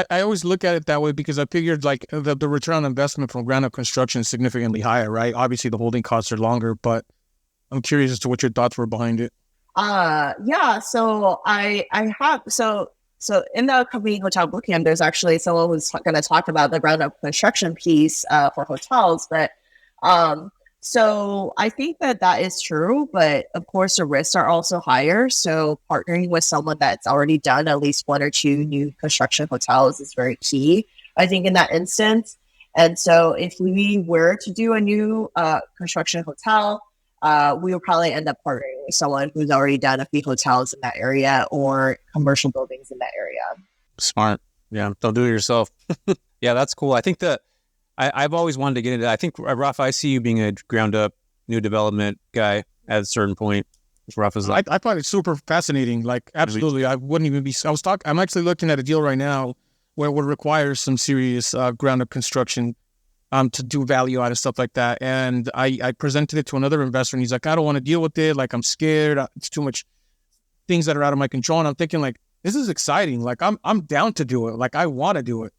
I always look at it that way because I figured like the return on investment from ground up construction is significantly higher, right? Obviously the holding costs are longer, but I'm curious as to what your thoughts were behind it. Yeah. So I have, so in the company Hotel Bootcamp, there's actually someone who's going to talk about the ground up construction piece for hotels, but so I think that is true, but of course the risks are also higher. So partnering with someone that's already done at least 1 or 2 new construction hotels is very key, I think, in that instance. And so if we were to do a new construction hotel, we would probably end up partnering with someone who's already done a few hotels in that area or commercial buildings in that area. Smart. Yeah. Don't do it yourself. Yeah, that's cool. I think that I've always wanted to get into that. I think, Rafa, I see you being a ground up new development guy at a certain point. Rafa's like, I find it super fascinating. Like, absolutely. I wouldn't even be, I'm actually looking at a deal right now where it would require some serious ground up construction to do value out of stuff like that. And I presented it to another investor and he's like, I don't want to deal with it. Like, I'm scared. It's too much things that are out of my control. And I'm thinking like, this is exciting. Like, I'm down to do it. Like, I want to do it.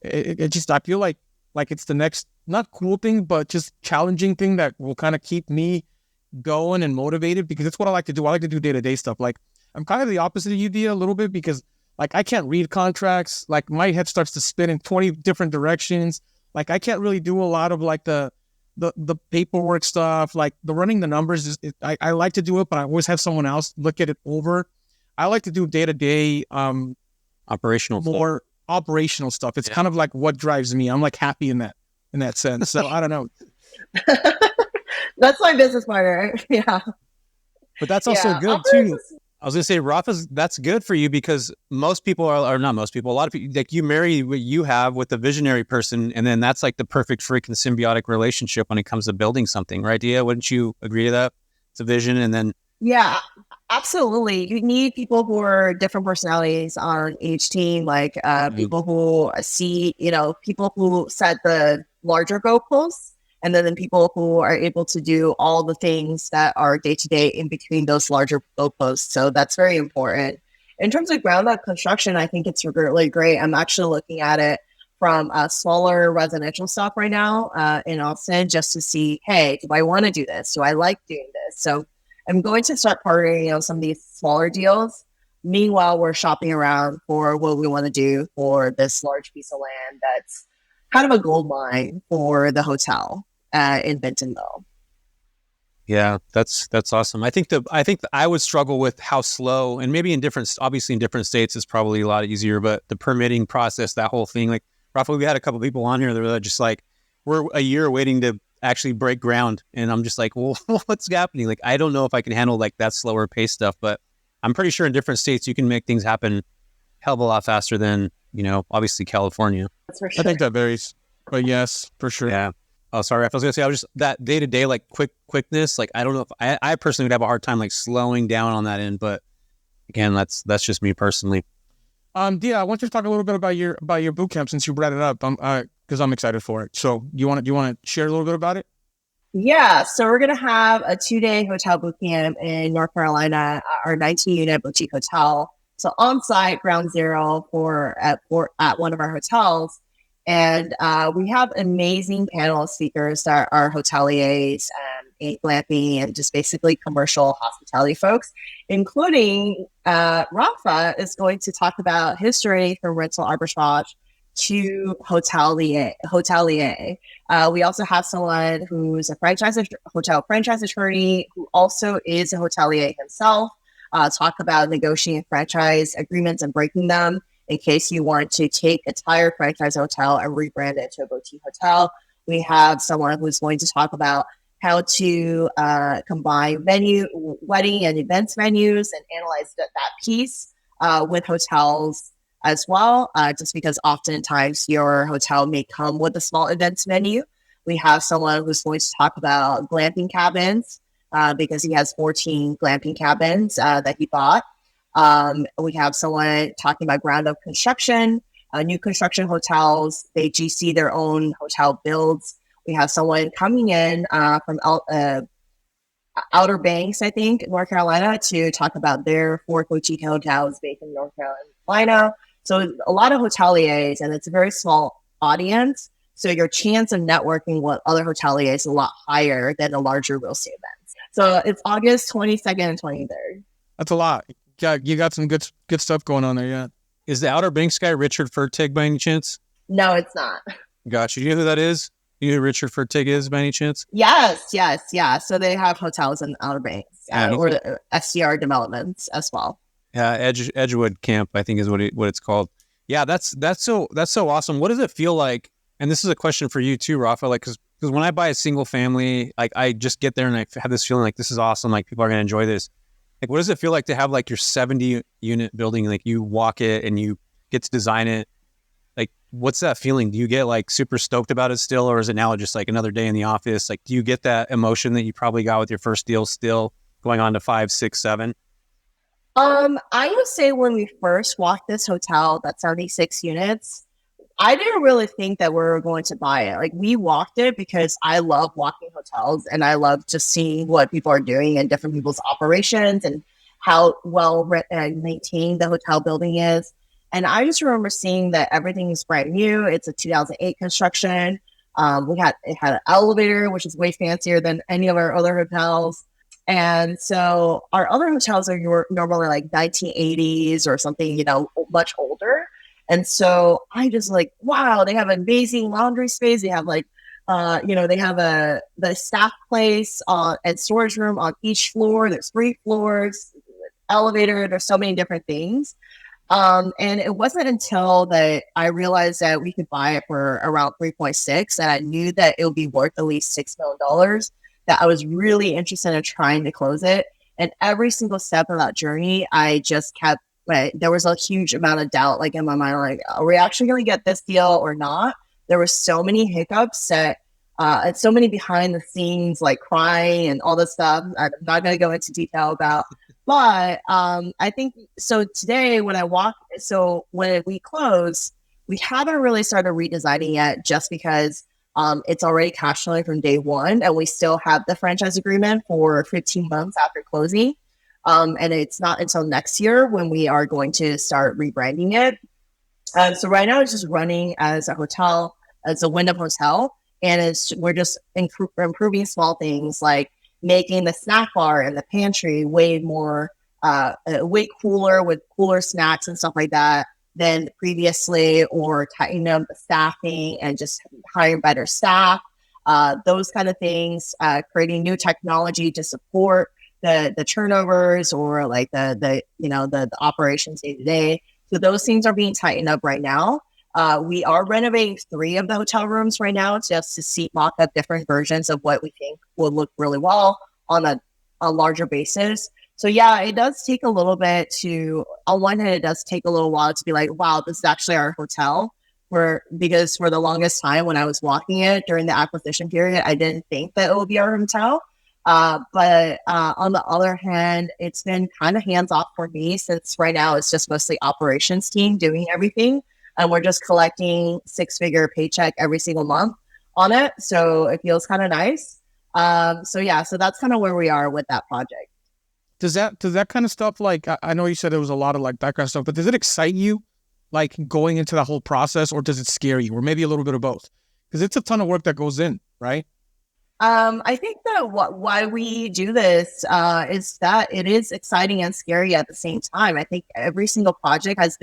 It just, I feel like it's the next, not cool thing, but just challenging thing that will kind of keep me going and motivated, because it's what I like to do. I like to do day-to-day stuff. Like, I'm kind of the opposite of you, Dia, a little bit, because like I can't read contracts. Like, my head starts to spin in 20 different directions. Like, I can't really do a lot of like the paperwork stuff. Like, the running the numbers I like to do it, but I always have someone else look at it over. I like to do day-to-day operational stuff. It's kind of like what drives me. I'm like happy in that sense. So I don't know. That's my business partner. Yeah. But that's also good too. I was going to say, Rafa's, that's good for you, because most people are not most people, a lot of people, like, you marry what you have with a visionary person, and then that's like the perfect freaking symbiotic relationship when it comes to building something, right, Dia? Wouldn't you agree to that? It's a vision, and then... Yeah, absolutely. You need people who are different personalities on each team, like people who see, people who set the larger goalposts, and then people who are able to do all the things that are day-to-day in between those larger goalposts. So that's very important. In terms of ground-up construction, I think it's really great. I'm actually looking at it from smaller residential stuff right now in Austin, just to see, hey, do I want to do this? Do I like doing this? So I'm going to start partnering on some of these smaller deals. Meanwhile, we're shopping around for what we want to do for this large piece of land that's kind of a gold mine for the hotel in Bentonville. Yeah, that's awesome. I think I would struggle with how slow, and maybe in different states it's probably a lot easier, but the permitting process, that whole thing, like, Rafa, we had a couple of people on here that were just like, we're a year waiting to actually break ground, and I'm just like, well, what's happening? Like, I don't know if I can handle like that slower pace stuff, but I'm pretty sure in different states you can make things happen hell of a lot faster than, obviously California. That's for sure. I think that varies, but yes, for sure. Yeah. Oh, sorry. I was going to say, I was just that day-to-day, like quickness. Like, I don't know if I personally would have a hard time like slowing down on that end, but again, that's just me personally. Dia, I want you to talk a little bit about your bootcamp, since you brought it up. Because I'm excited for it. So do you want to share a little bit about it? Yeah. So we're going to have a 2-day hotel bootcamp in North Carolina, our 19-unit boutique hotel. So on-site, ground zero at one of our hotels. And we have amazing panel of speakers that are hoteliers, glamping, and just basically commercial hospitality folks, including Rafa is going to talk about his journey from rental arbitrage to hotelier. We also have someone who's a hotel franchise attorney who also is a hotelier himself, talk about negotiating franchise agreements and breaking them in case you want to take a entire franchise hotel and rebrand it to a boutique hotel. We have someone who's going to talk about how to combine wedding and events venues and analyze that piece with hotels as well, just because oftentimes your hotel may come with a small events venue. We have someone who's going to talk about glamping cabins because he has 14 glamping cabins that he bought. We have someone talking about ground up construction, new construction hotels. They GC their own hotel builds. We have someone coming in from Outer Banks, I think, North Carolina, to talk about their 4 boutique hotels based in North Carolina. So a lot of hoteliers, and it's a very small audience. So your chance of networking with other hoteliers is a lot higher than the larger real estate events. So it's August 22nd and 23rd. That's a lot. Yeah, you got some good stuff going on there, yeah. Is the Outer Banks guy Richard Fertig by any chance? No, it's not. Gotcha. You know who that is? You know who Richard Fertig is by any chance? Yes. Yeah. So they have hotels in Outer Banks or the STR developments as well. Yeah, Edgewood Camp, I think is what it's called. Yeah, that's so awesome. What does it feel like? And this is a question for you too, Rafa. Like, because when I buy a single family, like, I just get there and I have this feeling like this is awesome. Like, people are gonna enjoy this. Like, what does it feel like to have like your 70 unit building? Like, you walk it and you get to design it. Like, what's that feeling? Do you get like super stoked about it still, or is it now just like another day in the office? Like, do you get that emotion that you probably got with your first deal still going on to 5, 6, 7? I would say when we first walked this hotel, that's 76 units, I didn't really think that we were going to buy it. Like, we walked it because I love walking hotels and I love just seeing what people are doing and different people's operations and how well maintained the hotel building is. And I just remember seeing that everything is brand new. It's a 2008 construction. It had an elevator, which is way fancier than any of our other hotels. And so our other hotels are normally like 1980s or something, much older. And so I just like, wow, they have an amazing laundry space. They have like, they have the staff place and storage room on each floor. There's 3 floors, elevator. There's so many different things. And it wasn't until that I realized that we could buy it for around 3.6, and I knew that it would be worth at least $6 million, that I was really interested in trying to close it. And every single step of that journey, I just kept, there was a huge amount of doubt, like in my mind, like, are we actually going to get this deal or not? There were so many hiccups and so many behind the scenes, like crying and all this stuff. I'm not going to go into detail about, but I think, so today when we close, we haven't really started redesigning yet, just because it's already cash flowing from day one, and we still have the franchise agreement for 15 months after closing. And it's not until next year when we are going to start rebranding it. So right now it's just running as a hotel, as a Wyndham hotel, and we're just improving small things like making the snack bar and the pantry way cooler, with cooler snacks and stuff like that than previously, or tightening up the staffing and just hiring better staff, those kind of things, creating new technology to support the turnovers, or like the operations day to day. So those things are being tightened up right now. We are renovating 3 of the hotel rooms right now, just to mock up different versions of what we think will look really well on a larger basis. So yeah, it does take a little bit on one hand, it does take a little while to be like, wow, this is actually our hotel. Because for the longest time when I was walking it during the acquisition period, I didn't think that it would be our hotel. But on the other hand, it's been kind of hands off for me, since right now it's just mostly operations team doing everything. And we're just collecting 6-figure paycheck every single month on it. So it feels kind of nice. So that's kind of where we are with that project. Does that kind of stuff, like, I know you said there was a lot of like background stuff, but does it excite you, like going into that whole process, or does it scare you, or maybe a little bit of both? Because it's a ton of work that goes in, right? I think that why we do this is that it is exciting and scary at the same time. I think every single project has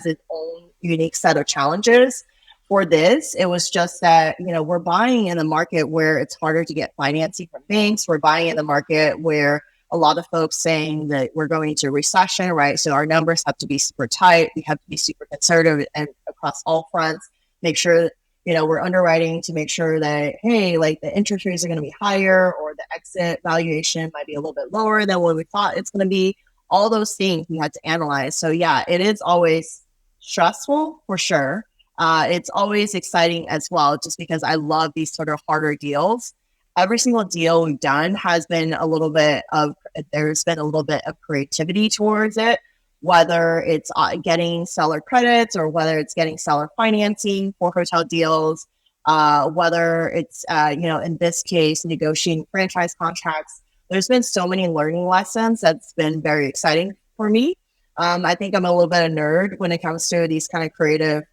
its own unique set of challenges. For this, it was just that, we're buying in a market where it's harder to get financing from banks. We're buying in the market where a lot of folks saying that we're going into recession, right? So our numbers have to be super tight. We have to be super conservative and across all fronts, make sure, we're underwriting to make sure that, hey, like the interest rates are going to be higher, or the exit valuation might be a little bit lower than what we thought it's going to be. All those things we had to analyze. So yeah, it is always stressful for sure. It's always exciting as well, just because I love these sort of harder deals. Every single deal we've done there's been a little bit of creativity towards it, whether it's getting seller credits, or whether it's getting seller financing for hotel deals, whether it's, in this case, negotiating franchise contracts. There's been so many learning lessons that's been very exciting for me. I think I'm a little bit of a nerd when it comes to these kind of creative,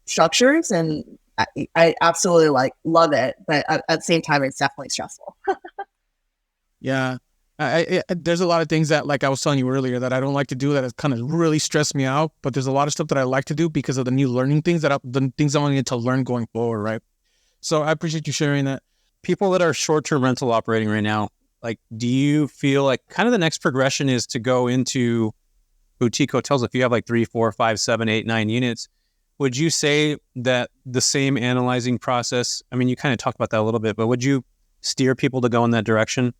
structures, and I absolutely love it, but at the same time, it's definitely stressful. Yeah. There's a lot of things that, like I was telling you earlier, that I don't like to do, that kind of really stress me out. But there's a lot of stuff that I like to do because of the new learning things, the things I want to get to learn going forward, right? So I appreciate you sharing that. People that are short-term rental operating right now, like, do you feel like kind of the next progression is to go into boutique hotels? If you have like 3, 4, 5, 7, 8, 9 units, would you say that the same analyzing process, I mean, you kind of talked about that a little bit, but would you steer people to go in that direction?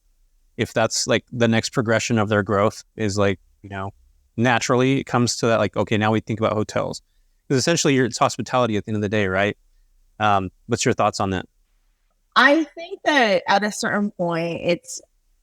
If that's like the next progression of their growth is like, naturally it comes to that, like, okay, now we think about hotels. Because essentially it's hospitality at the end of the day, right? What's your thoughts on that? I think that at a certain point,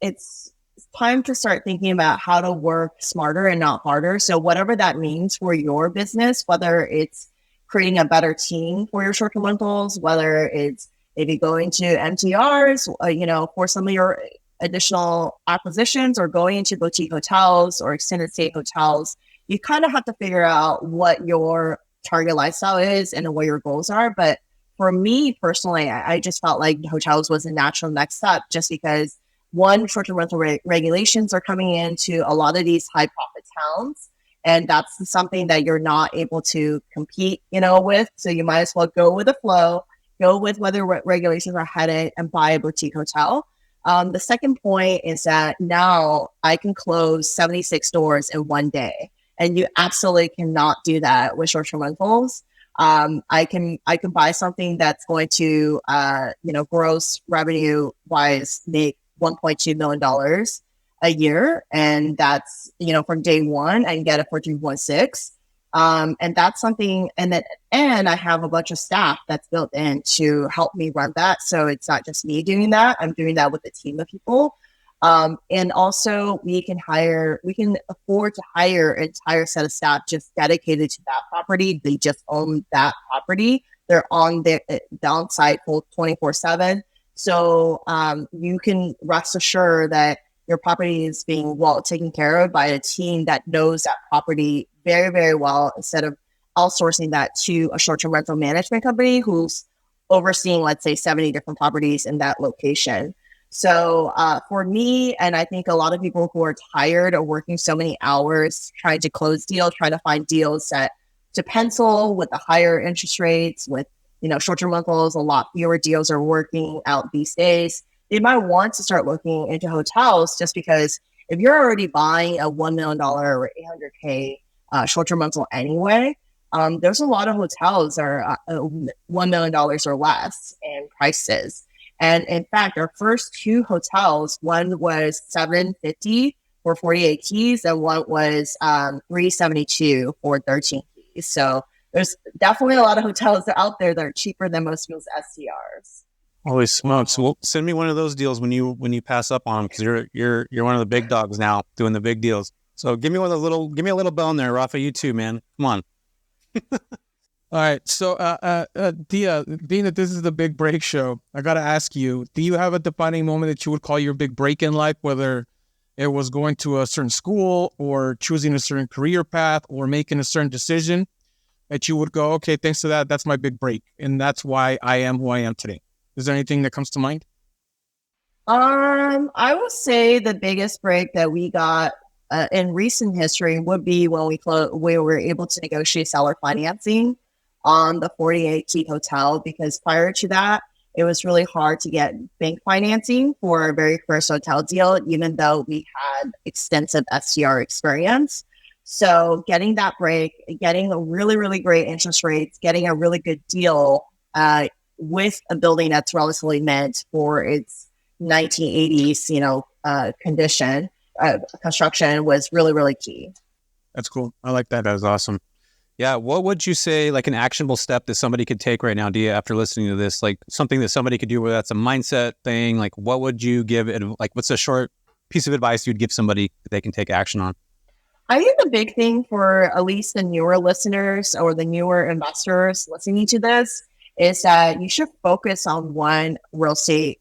it's time to start thinking about how to work smarter and not harder. So whatever that means for your business, whether it's creating a better team for your short-term rentals, whether it's maybe going to MTRs, for some of your additional acquisitions, or going into boutique hotels or extended stay hotels, you kind of have to figure out what your target lifestyle is and what your goals are. But for me personally, I just felt like hotels was a natural next step, just because one, short-term rental regulations are coming into a lot of these high-profit towns, and that's something that you're not able to compete, with. So you might as well go with the flow, go with where the regulations are headed, and buy a boutique hotel. The second point is that now I can close 76 doors in one day, and you absolutely cannot do that with short-term rentals. I can buy something that's going to, gross revenue wise make $1.2 million a year. And that's, from day one, I can get it for 3.6. And that's something, and I have a bunch of staff that's built in to help me run that. So it's not just me doing that. I'm doing that with a team of people. And also we can afford to hire an entire set of staff just dedicated to that property. They just own that property. They're on the site full 24/7. So you can rest assured that your property is being well taken care of by a team that knows that property very, very well, instead of outsourcing that to a short-term rental management company who's overseeing, let's say, 70 different properties in that location. So for me, and I think a lot of people who are tired of working so many hours trying to close deals, trying to find deals that to pencil with the higher interest rates, with short-term rentals, a lot fewer deals are working out these days. They might want to start looking into hotels, just because if you're already buying a $1 million or $800K short-term rental anyway, there's a lot of hotels that are $1 million or less in prices. And in fact, our first two hotels, one was $750 for 48 keys, and one was $372 for 13 keys. So there's definitely a lot of hotels out there that are cheaper than most people's STRs. Holy smokes! Well, send me one of those deals when you pass up on them, because you're one of the big dogs now doing the big deals. So give me a little bone there, Rafa. You too, man. Come on. All right. So, Diya, being that this is the Big Break Show, I got to ask you, do you have a defining moment that you would call your big break in life, whether it was going to a certain school or choosing a certain career path or making a certain decision that you would go, okay, thanks to that, that's my big break, and that's why I am who I am today? Is there anything that comes to mind? I would say the biggest break that we got in recent history would be when we were able to negotiate seller financing on the 48 key hotel, because prior to that, it was really hard to get bank financing for our very first hotel deal, even though we had extensive STR experience. So getting that break, getting a really, really great interest rates, getting a really good deal with a building that's relatively meant for its 1980s, construction was really, really key. That's cool. I like that. That was awesome. Yeah. What would you say, like an actionable step that somebody could take right now, Diya, after listening to this, like something that somebody could do, whether that's a mindset thing, like what would you give it? Like, what's a short piece of advice you'd give somebody that they can take action on? I think the big thing for at least the newer listeners or the newer investors listening to this is that you should focus on one real estate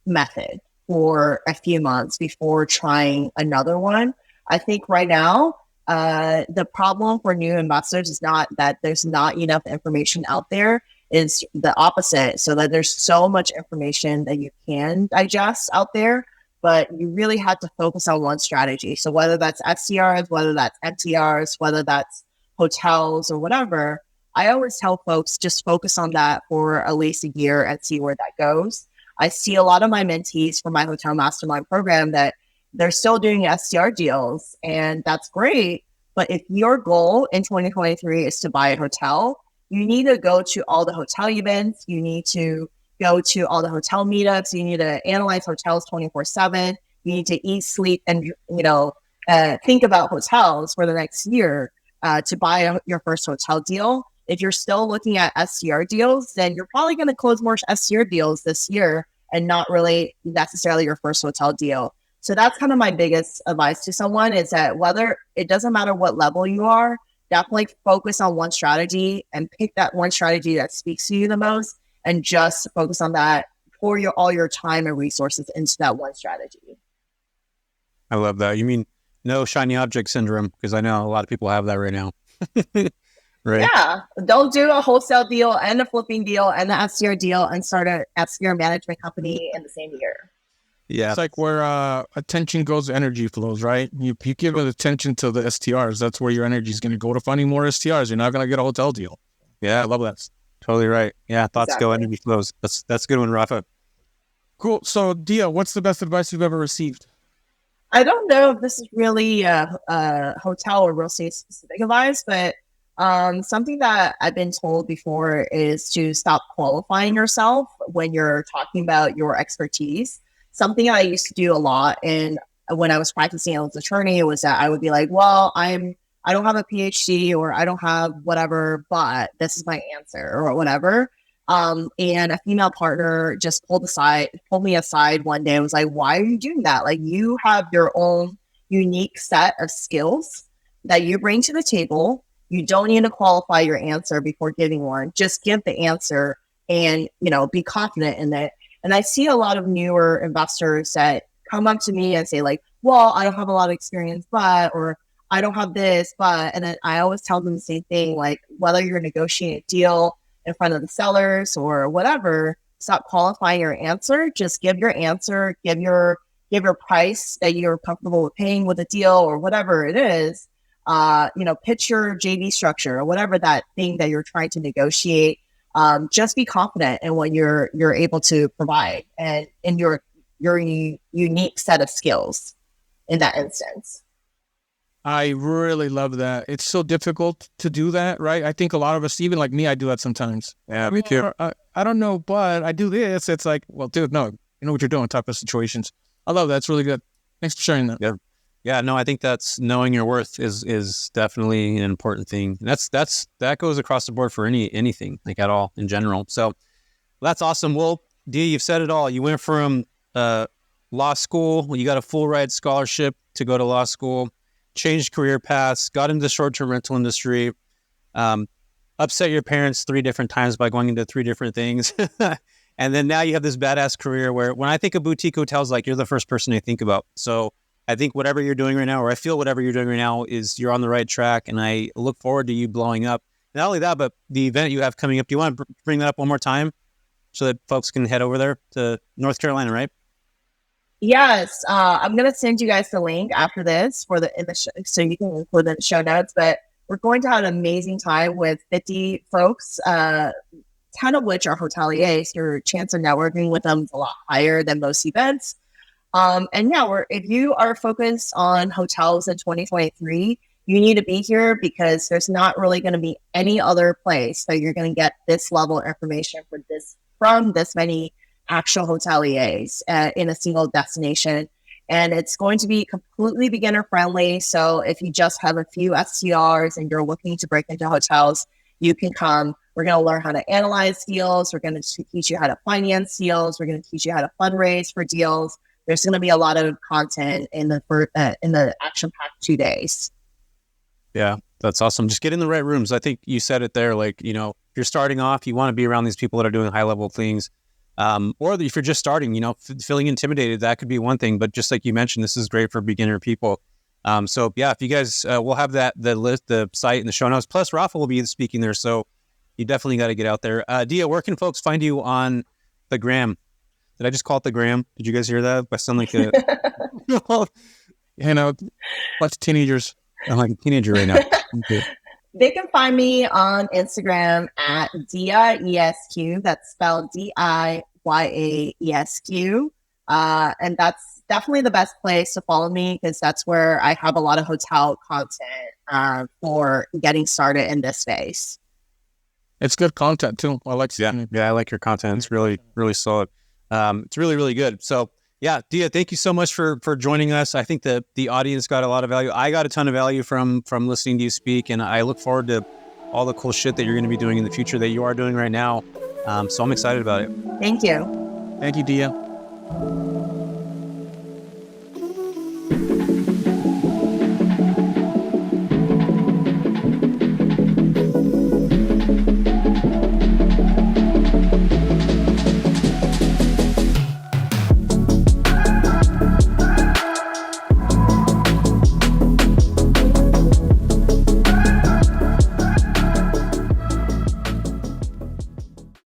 method for a few months before trying another one. I think right now, the problem for new investors is not that there's not enough information out there, is the opposite. So that there's so much information that you can digest out there, but you really have to focus on one strategy. So whether that's STRs, whether that's MTRs, whether that's hotels or whatever, I always tell folks just focus on that for at least a year and see where that goes. I see a lot of my mentees from my hotel mastermind program that they're still doing STR deals, and that's great. But if your goal in 2023 is to buy a hotel, you need to go to all the hotel events. You need to go to all the hotel meetups. You need to analyze hotels 24/7. You need to eat, sleep, and think about hotels for the next year to buy your first hotel deal. If you're still looking at STR deals, then you're probably going to close more STR deals this year and not really necessarily your first hotel deal. So that's kind of my biggest advice to someone is that whether it doesn't matter what level you are, definitely focus on one strategy and pick that one strategy that speaks to you the most and just focus on that. Pour all your time and resources into that one strategy. I love that. You mean no shiny object syndrome? Because I know a lot of people have that right now. Right. Yeah. Don't do a wholesale deal and a flipping deal and the STR deal and start a STR management company in the same year. Yeah. It's like where attention goes, energy flows, right? You give it attention to the STRs. That's where your energy is going to go to finding more STRs. You're not going to get a hotel deal. Yeah. I love that. Totally right. Yeah. Thoughts Exactly. go, energy flows. That's a good one, Rafa. Cool. So, Diya, what's the best advice you've ever received? I don't know if this is really a hotel or real estate specific advice, but something that I've been told before is to stop qualifying yourself when you're talking about your expertise. Something I used to do a lot, and when I was practicing as an attorney, was that I would be like, "Well, I don't have a PhD or I don't have whatever, but this is my answer or whatever." And a female partner just pulled me aside one day and was like, "Why are you doing that? Like, you have your own unique set of skills that you bring to the table. You don't need to qualify your answer before giving one. Just give the answer and, be confident in it." And I see a lot of newer investors that come up to me and say like, "Well, I don't have a lot of experience, or I don't have this, but," and then I always tell them the same thing, like whether you're negotiating a deal in front of the sellers or whatever, stop qualifying your answer. Just give your answer, give your price that you're comfortable with paying with a deal or whatever it is. Pitch your JV structure or whatever that thing that you're trying to negotiate. Just be confident in what you're able to provide and in your unique set of skills in that instance. I really love that. It's so difficult to do that, right? I think a lot of us, even like me, I do that sometimes. Yeah, me too. I don't know, but I do this. It's like, well, dude, no, you know what you're doing type of situations. I love that. It's really good. Thanks for sharing that. Yeah. Yeah, no, I think that's knowing your worth is definitely an important thing. And that goes across the board for anything, like at all in general. So that's awesome. Well, Diya, you've said it all. You went from law school, you got a full ride scholarship to go to law school, changed career paths, got into the short-term rental industry, upset your parents 3 different times by going into 3 different things. And then now you have this badass career where when I think of boutique hotels, like you're the first person I think about. So I think whatever you're doing right now, or I feel whatever you're doing right now is you're on the right track. And I look forward to you blowing up. Not only that, but the event you have coming up. Do you want to bring that up one more time so that folks can head over there to North Carolina, right? Yes. I'm going to send you guys the link after this so you can include it in the show notes, but we're going to have an amazing time with 50 folks, 10 of which are hoteliers. Your chance of networking with them is a lot higher than most events. If you are focused on hotels in 2023, you need to be here because there's not really going to be any other place that you're going to get this level of information from this many actual hoteliers in a single destination. And it's going to be completely beginner friendly. So if you just have a few STRs and you're looking to break into hotels, you can come. We're going to learn how to analyze deals. We're going to teach you how to finance deals. We're going to teach you how to fundraise for deals. There's going to be a lot of content in the action-packed 2 days. Yeah, that's awesome. Just get in the right rooms. I think you said it there. Like, if you're starting off, you want to be around these people that are doing high-level things. Or if you're just starting, feeling intimidated, that could be one thing. But just like you mentioned, this is great for beginner people. So yeah, if you guys, we'll have the list, the site in the show notes. Plus, Rafa will be speaking there. So you definitely got to get out there. Diya, where can folks find you on the gram? Did I just call it the gram? Did you guys hear that? I sound like a bunch of teenagers. I'm like a teenager right now. Okay. They can find me on Instagram at DiyaESQ. That's spelled DIYAESQ. And that's definitely the best place to follow me because that's where I have a lot of hotel content for getting started in this space. It's good content too. I like Yeah, I like your content. It's really, really solid. It's really, really good. So yeah, Diya, thank you so much for joining us. I think that the audience got a lot of value. I got a ton of value from listening to you speak, and I look forward to all the cool shit that you're going to be doing in the future that you are doing right now. So I'm excited about it. Thank you. Thank you, Diya.